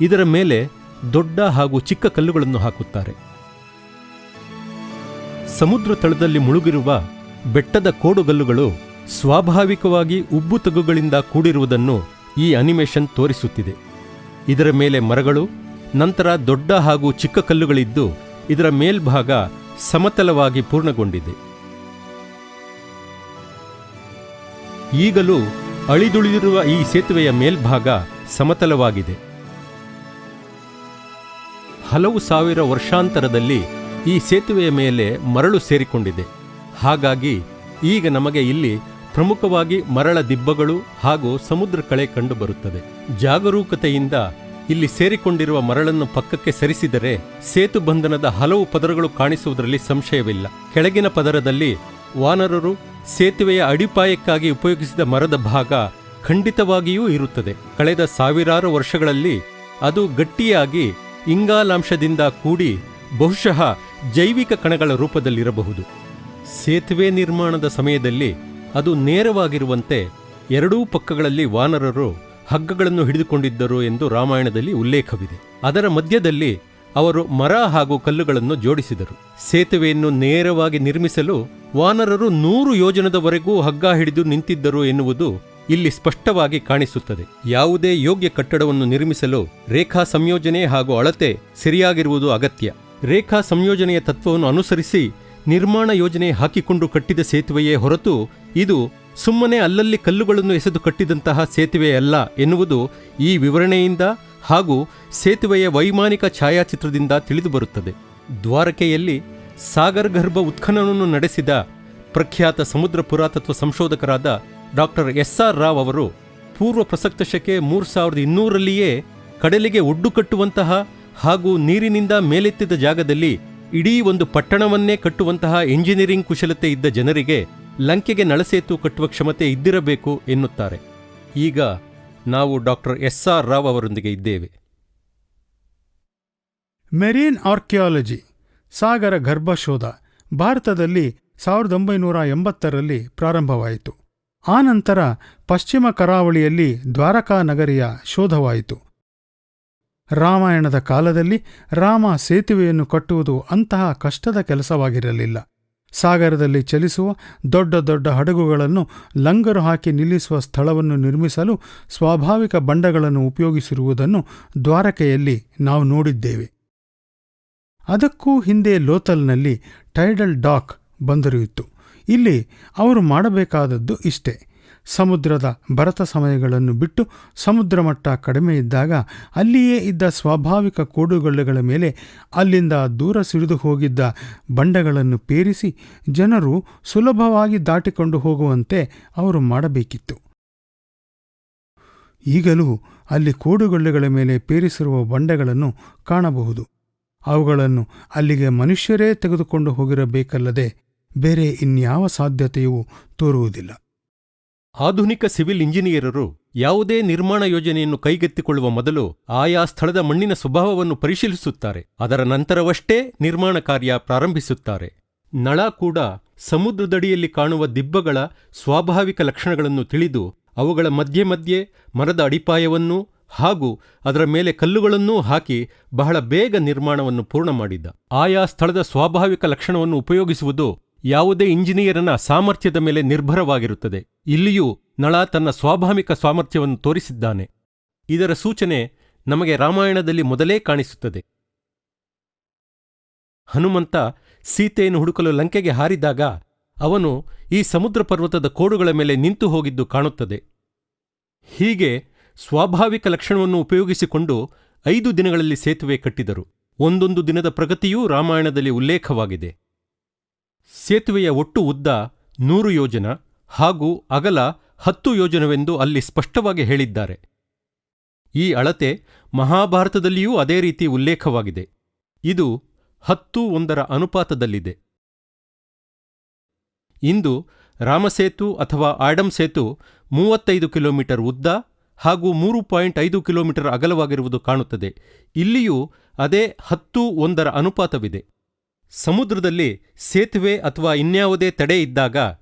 ಇದರ ಮೇಲೆ ದೊಡ್ಡ ಹಾಗೂ ಚಿಕ್ಕ ಕಲ್ಲುಗಳನ್ನು ಹಾಕುತ್ತಾರೆ. ಸಮುದ್ರ ತಳದಲ್ಲಿ ಮುಳುಗಿರುವ ಬೆಟ್ಟದ ಕೋಡುಗಲ್ಲುಗಳು ಸ್ವಾಭಾವಿಕವಾಗಿ ಉಬ್ಬು ತಗ್ಗುಗಳಿಂದ ಕೂಡಿರುವುದನ್ನು ಈ ಅನಿಮೇಷನ್ ತೋರಿಸುತ್ತಿದೆ. ಇದರ ಮೇಲೆ ಮರಗಳು, ನಂತರ ದೊಡ್ಡ ಹಾಗೂ ಚಿಕ್ಕ ಕಲ್ಲುಗಳಿದ್ದು ಇದರ ಮೇಲ್ಭಾಗ ಸಮತಲವಾಗಿ ಪೂರ್ಣಗೊಂಡಿದೆ. ಈಗಲೂ ಅಳಿದುಳಿದಿರುವ ಈ ಸೇತುವೆಯ ಮೇಲ್ಭಾಗ ಸಮತಲವಾಗಿದೆ. ಹಲವು ಸಾವಿರ ವರ್ಷಾಂತರದಲ್ಲಿ ಈ ಸೇತುವೆಯ ಮೇಲೆ ಮರಳು ಸೇರಿಕೊಂಡಿದೆ. ಹಾಗಾಗಿ ಈಗ ನಮಗೆ ಇಲ್ಲಿ ಪ್ರಮುಖವಾಗಿ ಮರಳ ದಿಬ್ಬಗಳು ಹಾಗೂ ಸಮುದ್ರ ಕಳೆ ಕಂಡುಬರುತ್ತದೆ. ಜಾಗರೂಕತೆಯಿಂದ ಇಲ್ಲಿ ಸೇರಿಕೊಂಡಿರುವ ಮರಳನ್ನು ಪಕ್ಕಕ್ಕೆ ಸರಿಸಿದರೆ ಸೇತು ಬಂಧನದ ಹಲವು ಪದರಗಳು ಕಾಣಿಸುವುದರಲ್ಲಿ ಸಂಶಯವಿಲ್ಲ. ಕೆಳಗಿನ ಪದರದಲ್ಲಿ ವಾನರರು ಸೇತುವೆಯ ಅಡಿಪಾಯಕ್ಕಾಗಿ ಉಪಯೋಗಿಸಿದ ಮರದ ಭಾಗ ಖಂಡಿತವಾಗಿಯೂ ಇರುತ್ತದೆ. ಕಳೆದ ಸಾವಿರಾರು ವರ್ಷಗಳಲ್ಲಿ ಅದು ಗಟ್ಟಿಯಾಗಿ ಇಂಗಾಲಾಂಶದಿಂದ ಕೂಡಿ ಬಹುಶಃ ಜೈವಿಕ ಕಣಗಳ ರೂಪದಲ್ಲಿರಬಹುದು. ಸೇತುವೆ ನಿರ್ಮಾಣದ ಸಮಯದಲ್ಲಿ ಅದು ನೇರವಾಗಿರುವಂತೆ ಎರಡೂ ಪಕ್ಕಗಳಲ್ಲಿ ವಾನರರು ಹಗ್ಗಗಳನ್ನು ಹಿಡಿದುಕೊಂಡಿದ್ದರು ಎಂದು ರಾಮಾಯಣದಲ್ಲಿ ಉಲ್ಲೇಖವಿದೆ. ಅದರ ಮಧ್ಯದಲ್ಲಿ ಅವರು ಮರ ಹಾಗೂ ಕಲ್ಲುಗಳನ್ನು ಜೋಡಿಸಿದರು. ಸೇತುವೆಯನ್ನು ನೇರವಾಗಿ ನಿರ್ಮಿಸಲು ವಾನರರು 100 ಯೋಜನದವರೆಗೂ ಹಗ್ಗ ಹಿಡಿದು ನಿಂತಿದ್ದರು ಎನ್ನುವುದು ಇಲ್ಲಿ ಸ್ಪಷ್ಟವಾಗಿ ಕಾಣಿಸುತ್ತದೆ. ಯಾವುದೇ ಯೋಗ್ಯ ಕಟ್ಟಡವನ್ನು ನಿರ್ಮಿಸಲು ರೇಖಾ ಸಂಯೋಜನೆ ಹಾಗೂ ಅಳತೆ ಸರಿಯಾಗಿರುವುದು ಅಗತ್ಯ. ರೇಖಾ ಸಂಯೋಜನೆಯ ತತ್ವವನ್ನು ಅನುಸರಿಸಿ ನಿರ್ಮಾಣ ಯೋಜನೆ ಹಾಕಿಕೊಂಡು ಕಟ್ಟಿದ ಸೇತುವೆಯೇ ಹೊರತು ಇದು ಸುಮ್ಮನೆ ಅಲ್ಲಲ್ಲಿ ಕಲ್ಲುಗಳನ್ನು ಎಸೆದು ಕಟ್ಟಿದಂತಹ ಸೇತುವೆಯಲ್ಲ ಎನ್ನುವುದು ಈ ವಿವರಣೆಯಿಂದ ಹಾಗೂ ಸೇತುವೆಯ ವೈಮಾನಿಕ ಛಾಯಾಚಿತ್ರದಿಂದ ತಿಳಿದುಬರುತ್ತದೆ. ದ್ವಾರಕೆಯಲ್ಲಿ ಸಾಗರ್ ಗರ್ಭ ಉತ್ಖನನವನ್ನು ನಡೆಸಿದ ಪ್ರಖ್ಯಾತ ಸಮುದ್ರ ಪುರಾತತ್ವ ಸಂಶೋಧಕರಾದ ಡಾಕ್ಟರ್ SR ರಾವ್ ಅವರು ಪೂರ್ವ ಪ್ರಸಕ್ತ ಶಕೆ 3200ರಲ್ಲಿಯೇ ಕಡಲಿಗೆ ಒಡ್ಡು ಕಟ್ಟುವಂತಹ ಹಾಗೂ ನೀರಿನಿಂದ ಮೇಲೆತ್ತಿದ ಜಾಗದಲ್ಲಿ ಇಡೀ ಒಂದು ಪಟ್ಟಣವನ್ನೇ ಕಟ್ಟುವಂತಹ ಇಂಜಿನಿಯರಿಂಗ್ ಕುಶಲತೆ ಇದ್ದ ಜನರಿಗೆ ಲಂಕೆಗೆ ನಳಸೇತು ಕಟ್ಟುವ ಕ್ಷಮತೆ ಇದ್ದಿರಬೇಕು ಎನ್ನುತ್ತಾರೆ. ಈಗ ನಾವು ಡಾಕ್ಟರ್ SR ರಾವ್ ಅವರೊಂದಿಗೆ ಇದ್ದೇವೆ. ಮೆರೀನ್ ಆರ್ಕಿಯಾಲಜಿ ಸಾಗರ ಗರ್ಭಶೋಧ ಭಾರತದಲ್ಲಿ 1980ರಲ್ಲಿ ಪ್ರಾರಂಭವಾಯಿತು. ಆನಂತರ ಪಶ್ಚಿಮ ಕರಾವಳಿಯಲ್ಲಿ ದ್ವಾರಕಾ ನಗರಿಯ ಶೋಧವಾಯಿತು. ರಾಮಾಯಣದ ಕಾಲದಲ್ಲಿ ರಾಮ ಸೇತುವೆಯನ್ನು ಕಟ್ಟುವುದು ಅಂತಹ ಕಷ್ಟದ ಕೆಲಸವಾಗಿರಲಿಲ್ಲ. ಸಾಗರದಲ್ಲಿ ಚಲಿಸುವ ದೊಡ್ಡ ದೊಡ್ಡ ಹಡಗುಗಳನ್ನು ಲಂಗರು ಹಾಕಿ ನಿಲ್ಲಿಸುವ ಸ್ಥಳವನ್ನು ನಿರ್ಮಿಸಲು ಸ್ವಾಭಾವಿಕ ಬಂಡಗಳನ್ನು ಉಪಯೋಗಿಸಿರುವುದನ್ನು ದ್ವಾರಕೆಯಲ್ಲಿ ನಾವು ನೋಡಿದ್ದೇವೆ. ಅದಕ್ಕೂ ಹಿಂದೆ ಲೋಥಲ್ನಲ್ಲಿ ಟೈಡಲ್ ಡಾಕ್ ಬಂದರು ಇತ್ತು. ಇಲ್ಲಿ ಅವರು ಮಾಡಬೇಕಾದದ್ದು ಇಷ್ಟೇ: ಸಮುದ್ರದ ಭರತ ಸಮಯಗಳನ್ನು ಬಿಟ್ಟು ಸಮುದ್ರ ಮಟ್ಟ ಕಡಿಮೆ ಇದ್ದಾಗ ಅಲ್ಲಿಯೇ ಇದ್ದ ಸ್ವಾಭಾವಿಕ ಕೋಡುಗಲ್ಲುಗಳ ಮೇಲೆ ಅಲ್ಲಿಂದ ದೂರ ಸಿಡಿದು ಹೋಗಿದ್ದ ಬಂಡೆಗಳನ್ನು ಪೇರಿಸಿ ಜನರು ಸುಲಭವಾಗಿ ದಾಟಿಕೊಂಡು ಹೋಗುವಂತೆ ಅವರು ಮಾಡಬೇಕಿತ್ತು. ಈಗಲೂ ಅಲ್ಲಿ ಕೋಡುಗಲ್ಲುಗಳ ಮೇಲೆ ಪೇರಿಸಿರುವ ಬಂಡೆಗಳನ್ನು ಕಾಣಬಹುದು. ಅವುಗಳನ್ನು ಅಲ್ಲಿಗೆ ಮನುಷ್ಯರೇ ತೆಗೆದುಕೊಂಡು ಹೋಗಿರಬೇಕಲ್ಲದೆ ಬೇರೆ ಇನ್ಯಾವ ಸಾಧ್ಯತೆಯೂ ತೋರುವುದಿಲ್ಲ. ಆಧುನಿಕ ಸಿವಿಲ್ ಇಂಜಿನಿಯರರು ಯಾವುದೇ ನಿರ್ಮಾಣ ಯೋಜನೆಯನ್ನು ಕೈಗೆತ್ತಿಕೊಳ್ಳುವ ಮೊದಲು ಆಯಾ ಸ್ಥಳದ ಮಣ್ಣಿನ ಸ್ವಭಾವವನ್ನು ಪರಿಶೀಲಿಸುತ್ತಾರೆ. ಅದರ ನಂತರವಷ್ಟೇ ನಿರ್ಮಾಣ ಕಾರ್ಯ ಪ್ರಾರಂಭಿಸುತ್ತಾರೆ. ನಳ ಕೂಡ ಸಮುದ್ರದಡಿಯಲ್ಲಿ ಕಾಣುವ ದಿಬ್ಬಗಳ ಸ್ವಾಭಾವಿಕ ಲಕ್ಷಣಗಳನ್ನು ತಿಳಿದು ಅವುಗಳ ಮಧ್ಯೆ ಮಧ್ಯೆ ಮರದ ಅಡಿಪಾಯವನ್ನೂ ಹಾಗೂ ಅದರ ಮೇಲೆ ಕಲ್ಲುಗಳನ್ನೂ ಹಾಕಿ ಬಹಳ ಬೇಗ ನಿರ್ಮಾಣವನ್ನು ಪೂರ್ಣ ಮಾಡಿದ್ದ. ಆಯಾ ಸ್ಥಳದ ಸ್ವಾಭಾವಿಕ ಲಕ್ಷಣವನ್ನು ಉಪಯೋಗಿಸುವುದು ಯಾವುದೇ ಇಂಜಿನಿಯರನ ಸಾಮರ್ಥ್ಯದ ಮೇಲೆ ನಿರ್ಭರವಾಗಿರುತ್ತದೆ. ಇಲ್ಲಿಯೂ ನಳ ತನ್ನ ಸ್ವಾಭಾವಿಕ ಸಾಮರ್ಥ್ಯವನ್ನು ತೋರಿಸಿದ್ದಾನೆ. ಇದರ ಸೂಚನೆ ನಮಗೆ ರಾಮಾಯಣದಲ್ಲಿ ಮೊದಲೇ ಕಾಣಿಸುತ್ತದೆ. ಹನುಮಂತ ಸೀತೆಯನ್ನು ಹುಡುಕಲು ಲಂಕೆಗೆ ಹಾರಿದಾಗ ಅವನು ಈ ಸಮುದ್ರ ಪರ್ವತದ ಕೋಡುಗಳ ಮೇಲೆ ನಿಂತು ಹೋಗಿದ್ದು ಕಾಣುತ್ತದೆ. ಹೀಗೆ ಸ್ವಾಭಾವಿಕ ಲಕ್ಷಣವನ್ನು ಉಪಯೋಗಿಸಿಕೊಂಡು 5 ದಿನಗಳಲ್ಲಿ ಸೇತುವೆ ಕಟ್ಟಿದರು. ಒಂದೊಂದು ದಿನದ ಪ್ರಗತಿಯೂ ರಾಮಾಯಣದಲ್ಲಿ ಉಲ್ಲೇಖವಾಗಿದೆ. ಸೇತುವೆಯ ಒಟ್ಟು ಉದ್ದ 100 ಯೋಜನ ಹಾಗೂ ಅಗಲ 10 ಯೋಜನವೆಂದು ಅಲ್ಲಿ ಸ್ಪಷ್ಟವಾಗಿ ಹೇಳಿದ್ದಾರೆ. ಈ ಅಳತೆ ಮಹಾಭಾರತದಲ್ಲಿಯೂ ಅದೇ ರೀತಿ ಉಲ್ಲೇಖವಾಗಿದೆ. ಇದು 10:1 ಅನುಪಾತದಲ್ಲಿದೆ. ಇಂದು ರಾಮಸೇತು ಅಥವಾ ಆಡಮ್ ಸೇತು 35 ಕಿಲೋಮೀಟರ್ ಉದ್ದ ಹಾಗೂ 3.5 ಕಿಲೋಮೀಟರ್ ಅಗಲವಾಗಿರುವುದು ಕಾಣುತ್ತದೆ. ಇಲ್ಲಿಯೂ ಅದೇ 10:1 ಅನುಪಾತವಿದೆ. ಸಮುದ್ರದಲ್ಲಿ ಸೇತುವೆ ಅಥವಾ ಇನ್ಯಾವುದೇ ತಡೆ ಇದ್ದಾಗ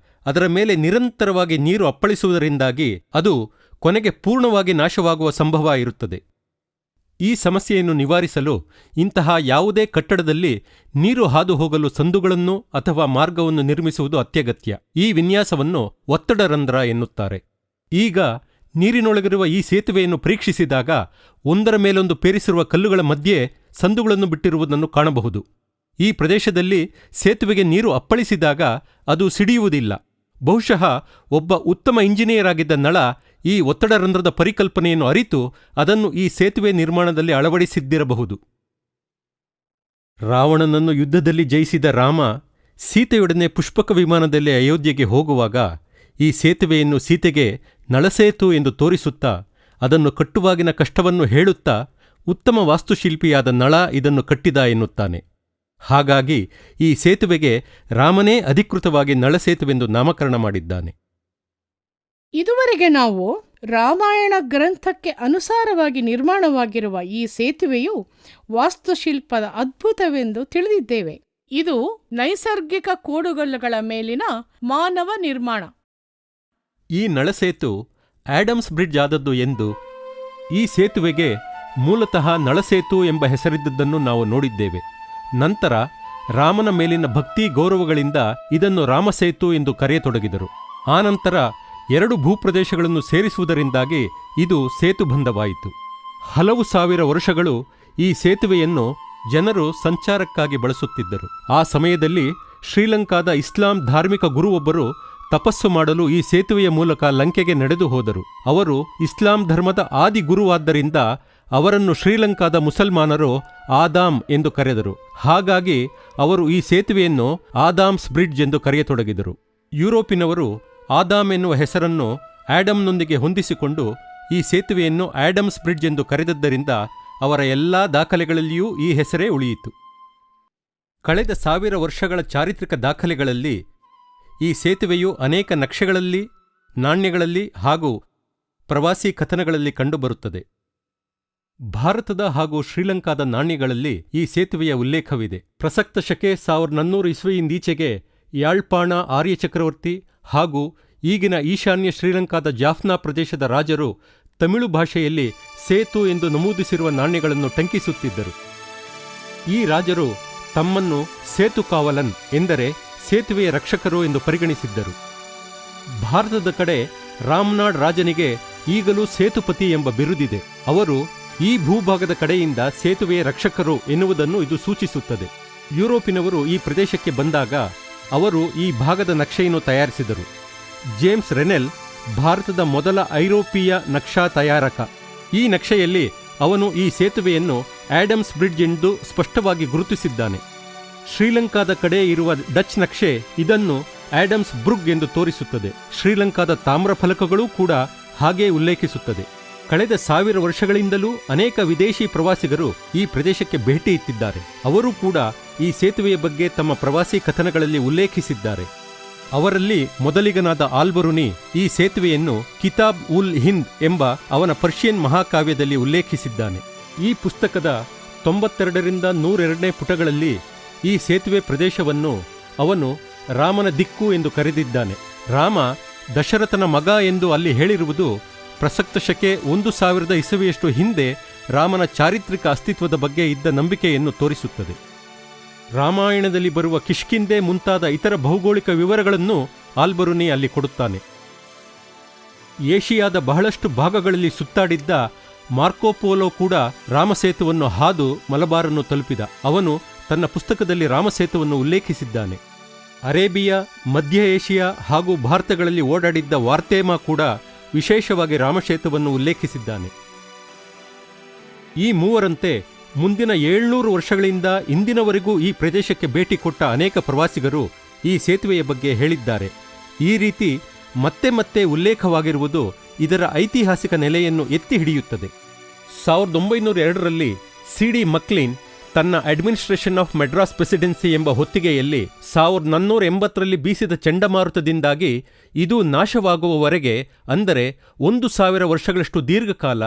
ಅದರ ಮೇಲೆ ನಿರಂತರವಾಗಿ ನೀರು ಅಪ್ಪಳಿಸುವುದರಿಂದಾಗಿ ಅದು ಕೊನೆಗೆ ಪೂರ್ಣವಾಗಿ ನಾಶವಾಗುವ ಸಂಭವ ಇರುತ್ತದೆ. ಈ ಸಮಸ್ಯೆಯನ್ನು ನಿವಾರಿಸಲು ಇಂತಹ ಯಾವುದೇ ಕಟ್ಟಡದಲ್ಲಿ ನೀರು ಹಾದು ಹೋಗಲು ಸಂದುಗಳನ್ನು ಅಥವಾ ಮಾರ್ಗವನ್ನು ನಿರ್ಮಿಸುವುದು ಅತ್ಯಗತ್ಯ. ಈ ವಿನ್ಯಾಸವನ್ನು ಒತ್ತಡ ರಂಧ್ರ ಎನ್ನುತ್ತಾರೆ. ಈಗ ನೀರಿನೊಳಗಿರುವ ಈ ಸೇತುವೆಯನ್ನು ಪರೀಕ್ಷಿಸಿದಾಗ ಒಂದರ ಮೇಲೊಂದು ಪೇರಿಸಿರುವ ಕಲ್ಲುಗಳ ಮಧ್ಯೆ ಸಂದುಗಳನ್ನು ಬಿಟ್ಟಿರುವುದನ್ನು ಕಾಣಬಹುದು. ಈ ಪ್ರದೇಶದಲ್ಲಿ ಸೇತುವೆಗೆ ನೀರು ಅಪ್ಪಳಿಸಿದಾಗ ಅದು ಸಿಡಿಯುವುದಿಲ್ಲ. ಬಹುಶಃ ಒಬ್ಬ ಉತ್ತಮ ಇಂಜಿನಿಯರ್ ಆಗಿದ್ದ ನಳ ಈ ಒತ್ತಡ ರಂಧ್ರದ ಪರಿಕಲ್ಪನೆಯನ್ನು ಅರಿತು ಅದನ್ನು ಈ ಸೇತುವೆ ನಿರ್ಮಾಣದಲ್ಲಿ ಅಳವಡಿಸಿದ್ದಿರಬಹುದು. ರಾವಣನನ್ನು ಯುದ್ಧದಲ್ಲಿ ಜಯಿಸಿದ ರಾಮ ಸೀತೆಯೊಡನೆ ಪುಷ್ಪಕ ವಿಮಾನದಲ್ಲಿ ಅಯೋಧ್ಯೆಗೆ ಹೋಗುವಾಗ ಈ ಸೇತುವೆಯನ್ನು ಸೀತೆಗೆ ನಳಸೇತು ಎಂದು ತೋರಿಸುತ್ತಾ ಅದನ್ನು ಕಟ್ಟುವಾಗಿನ ಕಷ್ಟವನ್ನು ಹೇಳುತ್ತಾ ಉತ್ತಮ ವಾಸ್ತುಶಿಲ್ಪಿಯಾದ ನಳ ಇದನ್ನು ಕಟ್ಟಿದ ಎನ್ನುತ್ತಾನೆ. ಹಾಗಾಗಿ ಈ ಸೇತುವೆಗೆ ರಾಮನೇ ಅಧಿಕೃತವಾಗಿ ನಳಸೇತುವೆಂದು ನಾಮಕರಣ ಮಾಡಿದ್ದಾನೆ. ಇದುವರೆಗೆ ನಾವು ರಾಮಾಯಣ ಗ್ರಂಥಕ್ಕೆ ಅನುಸಾರವಾಗಿ ನಿರ್ಮಾಣವಾಗಿರುವ ಈ ಸೇತುವೆಯು ವಾಸ್ತುಶಿಲ್ಪದ ಅದ್ಭುತವೆಂದು ತಿಳಿದಿದ್ದೇವೆ. ಇದು ನೈಸರ್ಗಿಕ ಕೋಡುಗಲ್ಲುಗಳ ಮೇಲಿನ ಮಾನವ ನಿರ್ಮಾಣ. ಈ ನಳಸೇತು ಆಡಮ್ಸ್ ಬ್ರಿಡ್ಜ್ ಆದದ್ದು ಎಂದು, ಈ ಸೇತುವೆಗೆ ಮೂಲತಃ ನಳಸೇತು ಎಂಬ ಹೆಸರಿದ್ದದ್ದನ್ನು ನಾವು ನೋಡಿದ್ದೇವೆ. ನಂತರ ರಾಮನ ಮೇಲಿನ ಭಕ್ತಿ ಗೌರವಗಳಿಂದ ಇದನ್ನು ರಾಮಸೇತು ಎಂದು ಕರೆಯತೊಡಗಿದರು. ಆನಂತರ 2 ಭೂಪ್ರದೇಶಗಳನ್ನು ಸೇರಿಸುವುದರಿಂದಾಗಿ ಇದು ಸೇತುಬಂಧವಾಯಿತು. ಹಲವು ಸಾವಿರ ವರ್ಷಗಳು ಈ ಸೇತುವೆಯನ್ನು ಜನರು ಸಂಚಾರಕ್ಕಾಗಿ ಬಳಸುತ್ತಿದ್ದರು. ಆ ಸಮಯದಲ್ಲಿ ಶ್ರೀಲಂಕಾದ ಇಸ್ಲಾಂ ಧಾರ್ಮಿಕ ಗುರುವೊಬ್ಬರು ತಪಸ್ಸು ಮಾಡಲು ಈ ಸೇತುವೆಯ ಮೂಲಕ ಲಂಕೆಗೆ ನಡೆದು ಹೋದರು. ಅವರು ಇಸ್ಲಾಂ ಧರ್ಮದ ಆದಿ ಗುರುವಾದ್ದರಿಂದ ಅವರನ್ನು ಶ್ರೀಲಂಕಾದ ಮುಸಲ್ಮಾನರು ಆದಾಮ್ ಎಂದು ಕರೆದರು. ಹಾಗಾಗಿ ಅವರು ಈ ಸೇತುವೆಯನ್ನು ಆದಾಮ್ಸ್ ಬ್ರಿಡ್ಜ್ ಎಂದು ಕರೆಯತೊಡಗಿದರು. ಯುರೋಪಿನವರು ಆದಾಮ್ ಎನ್ನುವ ಹೆಸರನ್ನು ಆಡಮ್ನೊಂದಿಗೆ ಹೊಂದಿಸಿಕೊಂಡು ಈ ಸೇತುವೆಯನ್ನು ಆಡಮ್ಸ್ ಬ್ರಿಡ್ಜ್ ಎಂದು ಕರೆದದ್ದರಿಂದ ಅವರ ಎಲ್ಲಾ ದಾಖಲೆಗಳಲ್ಲಿಯೂ ಈ ಹೆಸರೇ ಉಳಿಯಿತು. ಕಳೆದ 1000 ವರ್ಷಗಳ ಚಾರಿತ್ರಿಕ ದಾಖಲೆಗಳಲ್ಲಿ ಈ ಸೇತುವೆಯು ಅನೇಕ ನಕ್ಷೆಗಳಲ್ಲಿ, ನಾಣ್ಯಗಳಲ್ಲಿ ಹಾಗೂ ಪ್ರವಾಸಿ ಕಥನಗಳಲ್ಲಿ ಕಂಡುಬರುತ್ತದೆ. ಭಾರತದ ಹಾಗೂ ಶ್ರೀಲಂಕಾದ ನಾಣ್ಯಗಳಲ್ಲಿ ಈ ಸೇತುವೆಯ ಉಲ್ಲೇಖವಿದೆ. ಪ್ರಸಕ್ತ ಶಕೆ 1400 ಇಸ್ವಿಯಿಂದೀಚೆಗೆ ಯಾಳ್ಪಾಣ ಆರ್ಯ ಚಕ್ರವರ್ತಿ ಹಾಗೂ ಈಗಿನ ಈಶಾನ್ಯ ಶ್ರೀಲಂಕಾದ ಜಾಫ್ನಾ ಪ್ರದೇಶದ ರಾಜರು ತಮಿಳು ಭಾಷೆಯಲ್ಲಿ ಸೇತು ಎಂದು ನಮೂದಿಸಿರುವ ನಾಣ್ಯಗಳನ್ನು ಟಂಕಿಸುತ್ತಿದ್ದರು. ಈ ರಾಜರು ತಮ್ಮನ್ನು ಸೇತುಕಾವಲನ್ ಎಂದರೆ ಸೇತುವೆಯ ರಕ್ಷಕರು ಎಂದು ಪರಿಗಣಿಸಿದ್ದರು. ಭಾರತದ ಕಡೆ ರಾಮನಾಡ್ ರಾಜನಿಗೆ ಈಗಲೂ ಸೇತುಪತಿ ಎಂಬ ಬಿರುದಿದೆ. ಅವರು ಈ ಭೂಭಾಗದ ಕಡೆಯಿಂದ ಸೇತುವೆಯ ರಕ್ಷಕರು ಎನ್ನುವುದನ್ನು ಇದು ಸೂಚಿಸುತ್ತದೆ. ಯುರೋಪಿನವರು ಈ ಪ್ರದೇಶಕ್ಕೆ ಬಂದಾಗ ಅವರು ಈ ಭಾಗದ ನಕ್ಷೆಯನ್ನು ತಯಾರಿಸಿದರು. ಜೇಮ್ಸ್ ರೆನೆಲ್ ಭಾರತದ ಮೊದಲ ಐರೋಪಿಯ ನಕ್ಷಾ ತಯಾರಕ. ಈ ನಕ್ಷೆಯಲ್ಲಿ ಅವನು ಈ ಸೇತುವೆಯನ್ನು ಆಡಮ್ಸ್ ಬ್ರಿಡ್ಜ್ ಎಂದು ಸ್ಪಷ್ಟವಾಗಿ ಗುರುತಿಸಿದ್ದಾನೆ. ಶ್ರೀಲಂಕಾದ ಕಡೆ ಇರುವ ಡಚ್ ನಕ್ಷೆ ಇದನ್ನು ಆಡಮ್ಸ್ ಬ್ರುಗ್ ಎಂದು ತೋರಿಸುತ್ತದೆ. ಶ್ರೀಲಂಕಾದ ತಾಮ್ರ ಫಲಕಗಳೂ ಕೂಡ ಹಾಗೇ ಉಲ್ಲೇಖಿಸುತ್ತದೆ. ಕಳೆದ 1000 ವರ್ಷಗಳಿಂದಲೂ ಅನೇಕ ವಿದೇಶಿ ಪ್ರವಾಸಿಗರು ಈ ಪ್ರದೇಶಕ್ಕೆ ಭೇಟಿ ಇತ್ತಿದ್ದಾರೆ. ಅವರೂ ಕೂಡ ಈ ಸೇತುವೆಯ ಬಗ್ಗೆ ತಮ್ಮ ಪ್ರವಾಸಿ ಕಥನಗಳಲ್ಲಿ ಉಲ್ಲೇಖಿಸಿದ್ದಾರೆ. ಅವರಲ್ಲಿ ಮೊದಲಿಗನಾದ ಆಲ್ಬರುನಿ ಈ ಸೇತುವೆಯನ್ನು ಕಿತಾಬ್ ಉಲ್ ಹಿಂದ್ ಎಂಬ ಅವನ ಪರ್ಷಿಯನ್ ಮಹಾಕಾವ್ಯದಲ್ಲಿ ಉಲ್ಲೇಖಿಸಿದ್ದಾನೆ. ಈ ಪುಸ್ತಕದ 92ರಿಂದ 102ನೇ ಪುಟಗಳಲ್ಲಿ ಈ ಸೇತುವೆ ಪ್ರದೇಶವನ್ನು ಅವನು ರಾಮನ ದಿಕ್ಕು ಎಂದು ಕರೆದಿದ್ದಾನೆ. ರಾಮ ದಶರಥನ ಮಗ ಎಂದು ಅಲ್ಲಿ ಹೇಳಿರುವುದು ಪ್ರಸಕ್ತ ಶಕೆ 1000 ಇಸವಿಯಷ್ಟು ಹಿಂದೆ ರಾಮನ ಚಾರಿತ್ರಿಕ ಅಸ್ತಿತ್ವದ ಬಗ್ಗೆ ಇದ್ದ ನಂಬಿಕೆಯನ್ನು ತೋರಿಸುತ್ತದೆ. ರಾಮಾಯಣದಲ್ಲಿ ಬರುವ ಕಿಷ್ಕಿಂದೆ ಮುಂತಾದ ಇತರ ಭೌಗೋಳಿಕ ವಿವರಗಳನ್ನು ಆಲ್ಬರುನಿ ಅಲ್ಲಿ ಕೊಡುತ್ತಾನೆ. ಏಷಿಯಾದ ಬಹಳಷ್ಟು ಭಾಗಗಳಲ್ಲಿ ಸುತ್ತಾಡಿದ್ದ ಮಾರ್ಕೋಪೋಲೋ ಕೂಡ ರಾಮಸೇತುವನ್ನು ಹಾದು ಮಲಬಾರನ್ನು ತಲುಪಿದ. ಅವನು ತನ್ನ ಪುಸ್ತಕದಲ್ಲಿ ರಾಮಸೇತುವನ್ನು ಉಲ್ಲೇಖಿಸಿದ್ದಾನೆ. ಅರೇಬಿಯಾ, ಮಧ್ಯ ಏಷಿಯಾ ಹಾಗೂ ಭಾರತಗಳಲ್ಲಿ ಓಡಾಡಿದ್ದ ವಾರ್ತೇಮ ಕೂಡ ವಿಶೇಷವಾಗಿ ರಾಮಸೇತುವನ್ನು ಉಲ್ಲೇಖಿಸಿದ್ದಾನೆ. ಈ ಮೂವರಂತೆ ಮುಂದಿನ 700 ವರ್ಷಗಳಿಂದ ಇಂದಿನವರೆಗೂ ಈ ಪ್ರದೇಶಕ್ಕೆ ಭೇಟಿ ಕೊಟ್ಟ ಅನೇಕ ಪ್ರವಾಸಿಗರು ಈ ಸೇತುವೆಯ ಬಗ್ಗೆ ಹೇಳಿದ್ದಾರೆ. ಈ ರೀತಿ ಮತ್ತೆ ಮತ್ತೆ ಉಲ್ಲೇಖವಾಗಿರುವುದು ಇದರ ಐತಿಹಾಸಿಕ ನೆಲೆಯನ್ನು ಎತ್ತಿ ಹಿಡಿಯುತ್ತದೆ. 1902ರಲ್ಲಿ ಸಿ.ಡಿ. ಮಕ್ಲೀನ್ ತನ್ನ ಅಡ್ಮಿನಿಸ್ಟ್ರೇಷನ್ ಆಫ್ ಮೆಡ್ರಾಸ್ ಪ್ರೆಸಿಡೆನ್ಸಿ ಎಂಬ ಹೊತ್ತಿಗೆಯಲ್ಲಿ 1480ರಲ್ಲಿ ಬೀಸಿದ ಚಂಡಮಾರುತದಿಂದಾಗಿ ಇದು ನಾಶವಾಗುವವರೆಗೆ, ಅಂದರೆ 1000 ವರ್ಷಗಳಷ್ಟು ದೀರ್ಘಕಾಲ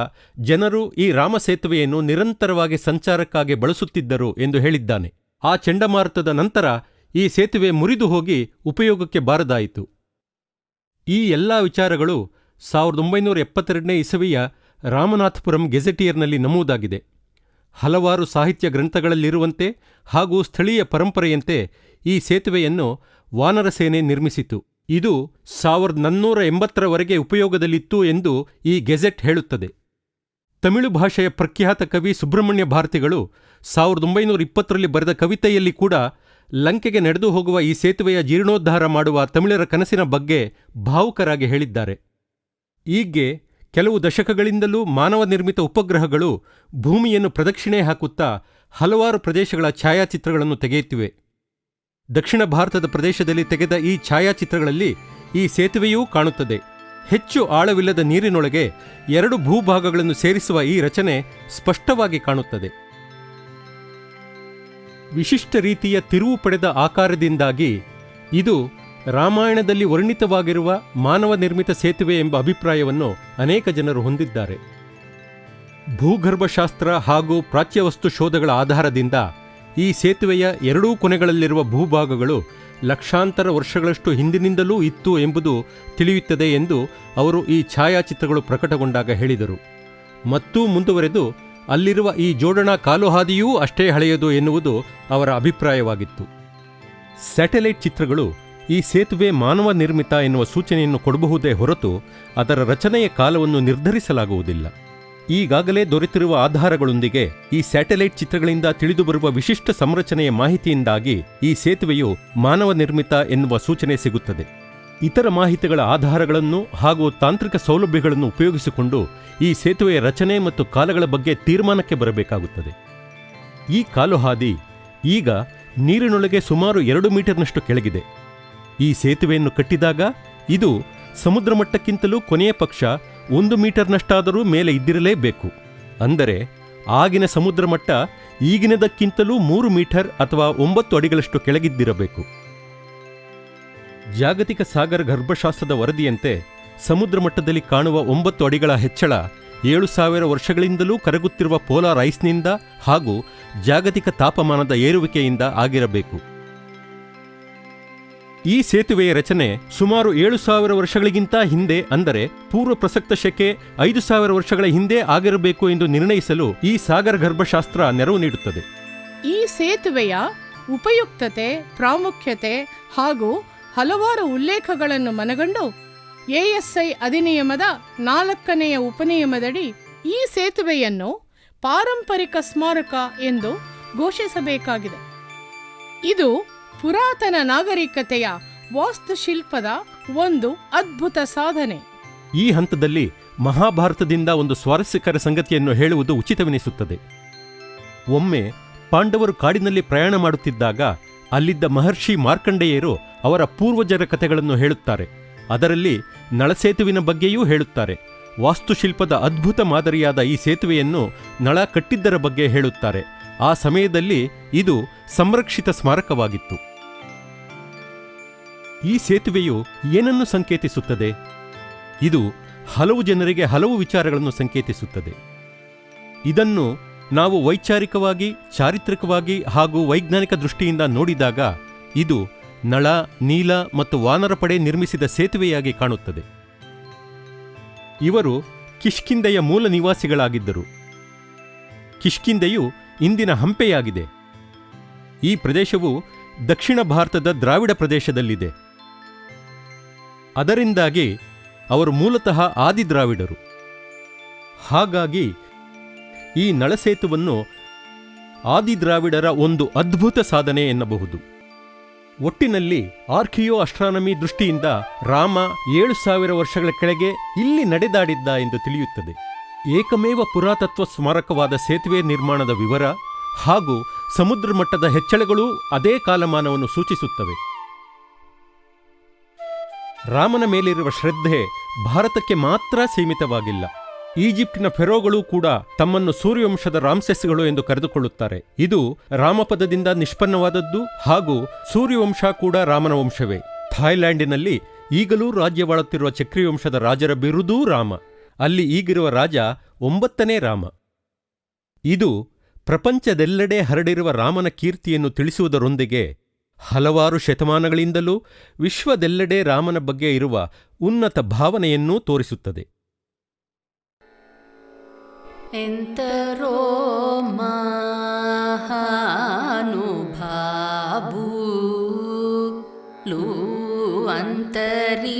ಜನರು ಈ ರಾಮಸೇತುವೆಯನ್ನು ನಿರಂತರವಾಗಿ ಸಂಚಾರಕ್ಕಾಗಿ ಬಳಸುತ್ತಿದ್ದರು ಎಂದು ಹೇಳಿದ್ದಾನೆ. ಆ ಚಂಡಮಾರುತದ ನಂತರ ಈ ಸೇತುವೆ ಮುರಿದು ಹೋಗಿ ಉಪಯೋಗಕ್ಕೆ ಬಾರದಾಯಿತು. ಈ ಎಲ್ಲ ವಿಚಾರಗಳು 1972ನೇ ಇಸವಿಯ ರಾಮನಾಥಪುರಂ ಗೆಜೆಟಿಯರ್ನಲ್ಲಿ ನಮೂದಾಗಿದೆ. ಹಲವಾರು ಸಾಹಿತ್ಯ ಗ್ರಂಥಗಳಲ್ಲಿರುವಂತೆ ಹಾಗೂ ಸ್ಥಳೀಯ ಪರಂಪರೆಯಂತೆ ಈ ಸೇತುವೆಯನ್ನು ವಾನರ ಸೇನೆ ನಿರ್ಮಿಸಿತು. ಇದು 1480ರವರೆಗೆ ಉಪಯೋಗದಲ್ಲಿತ್ತು ಎಂದು ಈ ಗೆಜೆಟ್ ಹೇಳುತ್ತದೆ. ತಮಿಳು ಭಾಷೆಯ ಪ್ರಖ್ಯಾತ ಕವಿ ಸುಬ್ರಹ್ಮಣ್ಯ ಭಾರತಿಗಳು 1920ರಲ್ಲಿ ಬರೆದ ಕವಿತೆಯಲ್ಲಿ ಕೂಡ ಲಂಕೆಗೆ ನಡೆದು ಹೋಗುವ ಈ ಸೇತುವೆಯ ಜೀರ್ಣೋದ್ಧಾರ ಮಾಡುವ ತಮಿಳರ ಕನಸಿನ ಬಗ್ಗೆ ಭಾವುಕರಾಗಿ ಹೇಳಿದ್ದಾರೆ. ಈಗ್ಗೆ ಕೆಲವು ದಶಕಗಳಿಂದಲೂ ಮಾನವ ನಿರ್ಮಿತ ಉಪಗ್ರಹಗಳು ಭೂಮಿಯನ್ನು ಪ್ರದಕ್ಷಿಣೆ ಹಾಕುತ್ತಾ ಹಲವಾರು ಪ್ರದೇಶಗಳ ಛಾಯಾಚಿತ್ರಗಳನ್ನು ತೆಗೆಯುತ್ತಿವೆ. ದಕ್ಷಿಣ ಭಾರತದ ಪ್ರದೇಶದಲ್ಲಿ ತೆಗೆದ ಈ ಛಾಯಾಚಿತ್ರಗಳಲ್ಲಿ ಈ ಸೇತುವೆಯೂ ಕಾಣುತ್ತದೆ. ಹೆಚ್ಚು ಆಳವಿಲ್ಲದ ನೀರಿನೊಳಗೆ 2 ಭೂಭಾಗಗಳನ್ನು ಸೇರಿಸುವ ಈ ರಚನೆ ಸ್ಪಷ್ಟವಾಗಿ ಕಾಣುತ್ತದೆ. ವಿಶಿಷ್ಟ ರೀತಿಯ ತಿರುವು ಪಡೆದ ಆಕಾರದಿಂದಾಗಿ ಇದು ರಾಮಾಯಣದಲ್ಲಿ ವರ್ಣಿತವಾಗಿರುವ ಮಾನವ ನಿರ್ಮಿತ ಸೇತುವೆ ಎಂಬ ಅಭಿಪ್ರಾಯವನ್ನು ಅನೇಕ ಜನರು ಹೊಂದಿದ್ದಾರೆ. ಭೂಗರ್ಭಶಾಸ್ತ್ರ ಹಾಗೂ ಪ್ರಾಚ್ಯವಸ್ತು ಶೋಧಗಳ ಆಧಾರದಿಂದ ಈ ಸೇತುವೆಯ 2 ಕೊನೆಗಳಲ್ಲಿರುವ ಭೂಭಾಗಗಳು ಲಕ್ಷಾಂತರ ವರ್ಷಗಳಷ್ಟು ಹಿಂದಿನಿಂದಲೂ ಇತ್ತು ಎಂಬುದು ತಿಳಿಯುತ್ತದೆ ಎಂದು ಅವರು ಈ ಛಾಯಾಚಿತ್ರಗಳು ಪ್ರಕಟಗೊಂಡಾಗ ಹೇಳಿದರು. ಮತ್ತೂ ಮುಂದುವರೆದು ಅಲ್ಲಿರುವ ಈ ಜೋಡಣಾ ಕಾಲುಹಾದಿಯೂ ಅಷ್ಟೇ ಹಳೆಯದು ಎನ್ನುವುದು ಅವರ ಅಭಿಪ್ರಾಯವಾಗಿತ್ತು. ಸ್ಯಾಟಲೈಟ್ ಚಿತ್ರಗಳು ಈ ಸೇತುವೆ ಮಾನವ ನಿರ್ಮಿತ ಎನ್ನುವ ಸೂಚನೆಯನ್ನು ಕೊಡಬಹುದೇ ಹೊರತು ಅದರ ರಚನೆಯ ಕಾಲವನ್ನು ನಿರ್ಧರಿಸಲಾಗುವುದಿಲ್ಲ. ಈಗಾಗಲೇ ದೊರೆತಿರುವ ಆಧಾರಗಳೊಂದಿಗೆ ಈ ಸ್ಯಾಟಲೈಟ್ ಚಿತ್ರಗಳಿಂದ ತಿಳಿದುಬರುವ ವಿಶಿಷ್ಟ ಸಂರಚನೆಯ ಮಾಹಿತಿಯಿಂದಾಗಿ ಈ ಸೇತುವೆಯು ಮಾನವ ನಿರ್ಮಿತ ಎನ್ನುವ ಸೂಚನೆ ಸಿಗುತ್ತದೆ. ಇತರ ಮಾಹಿತಿಗಳ ಆಧಾರಗಳನ್ನು ಹಾಗೂ ತಾಂತ್ರಿಕ ಸೌಲಭ್ಯಗಳನ್ನು ಉಪಯೋಗಿಸಿಕೊಂಡು ಈ ಸೇತುವೆಯ ರಚನೆ ಮತ್ತು ಕಾಲಗಳ ಬಗ್ಗೆ ತೀರ್ಮಾನಕ್ಕೆ ಬರಬೇಕಾಗುತ್ತದೆ. ಈ ಕಾಲುಹಾದಿ ಈಗ ನೀರಿನೊಳಗೆ ಸುಮಾರು 2 ಮೀಟರ್ನಷ್ಟು ಕೆಳಗಿದೆ. ಈ ಸೇತುವೆಯನ್ನು ಕಟ್ಟಿದಾಗ ಇದು ಸಮುದ್ರ ಮಟ್ಟಕ್ಕಿಂತಲೂ ಕೊನೆಯ ಪಕ್ಷ 1 ಮೀಟರ್ನಷ್ಟಾದರೂ ಮೇಲೆ ಇದ್ದಿರಲೇಬೇಕು. ಅಂದರೆ ಆಗಿನ ಸಮುದ್ರ ಮಟ್ಟ ಈಗಿನದಕ್ಕಿಂತಲೂ 3 ಮೀಟರ್ ಅಥವಾ 9 ಅಡಿಗಳಷ್ಟು ಕೆಳಗಿದ್ದಿರಬೇಕು. ಜಾಗತಿಕ ಸಾಗರ ಗರ್ಭಶಾಸ್ತ್ರದ ವರದಿಯಂತೆ ಸಮುದ್ರ ಮಟ್ಟದಲ್ಲಿ ಕಾಣುವ 9 ಅಡಿಗಳ ಹೆಚ್ಚಳ 7000 ವರ್ಷಗಳಿಂದಲೂ ಕರಗುತ್ತಿರುವ ಪೋಲಾರ್ ಐಸ್ನಿಂದ ಹಾಗೂ ಜಾಗತಿಕ ತಾಪಮಾನದ ಏರುವಿಕೆಯಿಂದ ಆಗಿರಬೇಕು. ಈ ಸೇತುವೆಯ ರಚನೆ ಸುಮಾರು 7000 ವರ್ಷಗಳಿಗಿಂತ ಹಿಂದೆ, ಅಂದರೆ ಪೂರ್ವ ಪ್ರಸಕ್ತ ಶಕೆ 5000 ವರ್ಷಗಳ ಹಿಂದೆ ಆಗಿರಬೇಕು ಎಂದು ನಿರ್ಣಯಿಸಲು ಈ ಸಾಗರ ಗರ್ಭಶಾಸ್ತ್ರ ನೆರವು ನೀಡುತ್ತದೆ. ಈ ಸೇತುವೆಯ ಉಪಯುಕ್ತತೆ, ಪ್ರಾಮುಖ್ಯತೆ ಹಾಗೂ ಹಲವಾರು ಉಲ್ಲೇಖಗಳನ್ನು ಮನಗಂಡು ಎಎಸ್ಐ ಅಧಿನಿಯಮದ 4ನೇ ಉಪನಿಯಮದಡಿ ಈ ಸೇತುವೆಯನ್ನು ಪಾರಂಪರಿಕ ಸ್ಮಾರಕ ಎಂದು ಘೋಷಿಸಬೇಕಾಗಿದೆ. ಇದು ಪುರಾತನ ನಾಗರಿಕತೆಯ ವಾಸ್ತುಶಿಲ್ಪದ ಒಂದು ಅದ್ಭುತ ಸಾಧನೆ. ಈ ಹಂತದಲ್ಲಿ ಮಹಾಭಾರತದಿಂದ ಒಂದು ಸ್ವಾರಸ್ಯಕರ ಸಂಗತಿಯನ್ನು ಹೇಳುವುದು ಉಚಿತವೆನಿಸುತ್ತದೆ. ಒಮ್ಮೆ ಪಾಂಡವರು ಕಾಡಿನಲ್ಲಿ ಪ್ರಯಾಣ ಮಾಡುತ್ತಿದ್ದಾಗ ಅಲ್ಲಿದ್ದ ಮಹರ್ಷಿ ಮಾರ್ಕಂಡೇಯರು ಅವರ ಪೂರ್ವಜರ ಕಥೆಗಳನ್ನು ಹೇಳುತ್ತಾರೆ. ಅದರಲ್ಲಿ ನಳಸೇತುವಿನ ಬಗ್ಗೆಯೂ ಹೇಳುತ್ತಾರೆ. ವಾಸ್ತುಶಿಲ್ಪದ ಅದ್ಭುತ ಮಾದರಿಯಾದ ಈ ಸೇತುವೆಯನ್ನು ನಳ ಕಟ್ಟಿದ್ದರ ಬಗ್ಗೆ ಹೇಳುತ್ತಾರೆ. ಆ ಸಮಯದಲ್ಲಿ ಇದು ಸಂರಕ್ಷಿತ ಸ್ಮಾರಕವಾಗಿತ್ತು. ಈ ಸೇತುವೆಯು ಏನನ್ನು ಸಂಕೇತಿಸುತ್ತದೆ? ಇದು ಹಲವು ಜನರಿಗೆ ಹಲವು ವಿಚಾರಗಳನ್ನು ಸಂಕೇತಿಸುತ್ತದೆ. ಇದನ್ನು ನಾವು ವೈಚಾರಿಕವಾಗಿ, ಚಾರಿತ್ರಿಕವಾಗಿ ಹಾಗೂ ವೈಜ್ಞಾನಿಕ ದೃಷ್ಟಿಯಿಂದ ನೋಡಿದಾಗ ಇದು ನಳ, ನೀಲ ಮತ್ತು ವಾನರ ಪಡೆ ನಿರ್ಮಿಸಿದ ಸೇತುವೆಯಾಗಿ ಕಾಣುತ್ತದೆ. ಇವರು ಕಿಷ್ಕಿಂಧೆಯ ಮೂಲ ನಿವಾಸಿಗಳಾಗಿದ್ದರು. ಕಿಷ್ಕಿಂಧೆಯು ಇಂದಿನ ಹಂಪೆಯಾಗಿದೆ. ಈ ಪ್ರದೇಶವು ದಕ್ಷಿಣ ಭಾರತದ ದ್ರಾವಿಡ ಪ್ರದೇಶದಲ್ಲಿದೆ. ಅದರಿಂದಾಗಿ ಅವರು ಮೂಲತಃ ಆದಿದ್ರಾವಿಡರು. ಹಾಗಾಗಿ ಈ ನಳಸೇತುವನ್ನು ಆದಿದ್ರಾವಿಡರ ಒಂದು ಅದ್ಭುತ ಸಾಧನೆ ಎನ್ನಬಹುದು. ಒಟ್ಟಿನಲ್ಲಿ ಆರ್ಕಿಯೋ ಅಸ್ಟ್ರಾನಮಿ ದೃಷ್ಟಿಯಿಂದ ರಾಮ 7000 ವರ್ಷಗಳ ಕೆಳಗೆ ಇಲ್ಲಿ ನಡೆದಾಡಿದ್ದ ಎಂದು ತಿಳಿಯುತ್ತದೆ. ಏಕಮೇವ ಪುರಾತತ್ವ ಸ್ಮಾರಕವಾದ ಸೇತುವೆ ನಿರ್ಮಾಣದ ವಿವರ ಹಾಗೂ ಸಮುದ್ರ ಮಟ್ಟದ ಹೆಚ್ಚಳಗಳೂ ಅದೇ ಕಾಲಮಾನವನ್ನು ಸೂಚಿಸುತ್ತವೆ. ರಾಮನ ಮೇಲಿರುವ ಶ್ರದ್ಧೆ ಭಾರತಕ್ಕೆ ಮಾತ್ರ ಸೀಮಿತವಾಗಿಲ್ಲ. ಈಜಿಪ್ಟಿನ ಫೆರೋಗಳೂ ಕೂಡ ತಮ್ಮನ್ನು ಸೂರ್ಯವಂಶದ ರಾಮ್ಸೆಸ್ಗಳು ಎಂದು ಕರೆದುಕೊಳ್ಳುತ್ತಾರೆ. ಇದು ರಾಮಪದದಿಂದ ನಿಷ್ಪನ್ನವಾದದ್ದು ಹಾಗೂ ಸೂರ್ಯವಂಶ ಕೂಡ ರಾಮನ ವಂಶವೇ. ಥಾಯ್ಲ್ಯಾಂಡಿನಲ್ಲಿ ಈಗಲೂ ರಾಜ್ಯವಾಳುತ್ತಿರುವ ಚಕ್ರಿವಂಶದ ರಾಜರ ಬಿರುದೂ ರಾಮ. ಅಲ್ಲಿ ಈಗಿರುವ ರಾಜ 9ನೇ ರಾಮ. ಇದು ಪ್ರಪಂಚದೆಲ್ಲೆಡೆ ಹರಡಿರುವ ರಾಮನ ಕೀರ್ತಿಯನ್ನು ತಿಳಿಸುವುದರೊಂದಿಗೆ ಹಲವಾರು ಶತಮಾನಗಳಿಂದಲೂ ವಿಶ್ವದೆಲ್ಲೆಡೆ ರಾಮನ ಬಗ್ಗೆ ಇರುವ ಉನ್ನತ ಭಾವನೆಯನ್ನೂ ತೋರಿಸುತ್ತದೆ. ಎಂತರೋ ಮಹಾನುಭಾವು ಲೂ ಅಂತರಿಕ್ಷ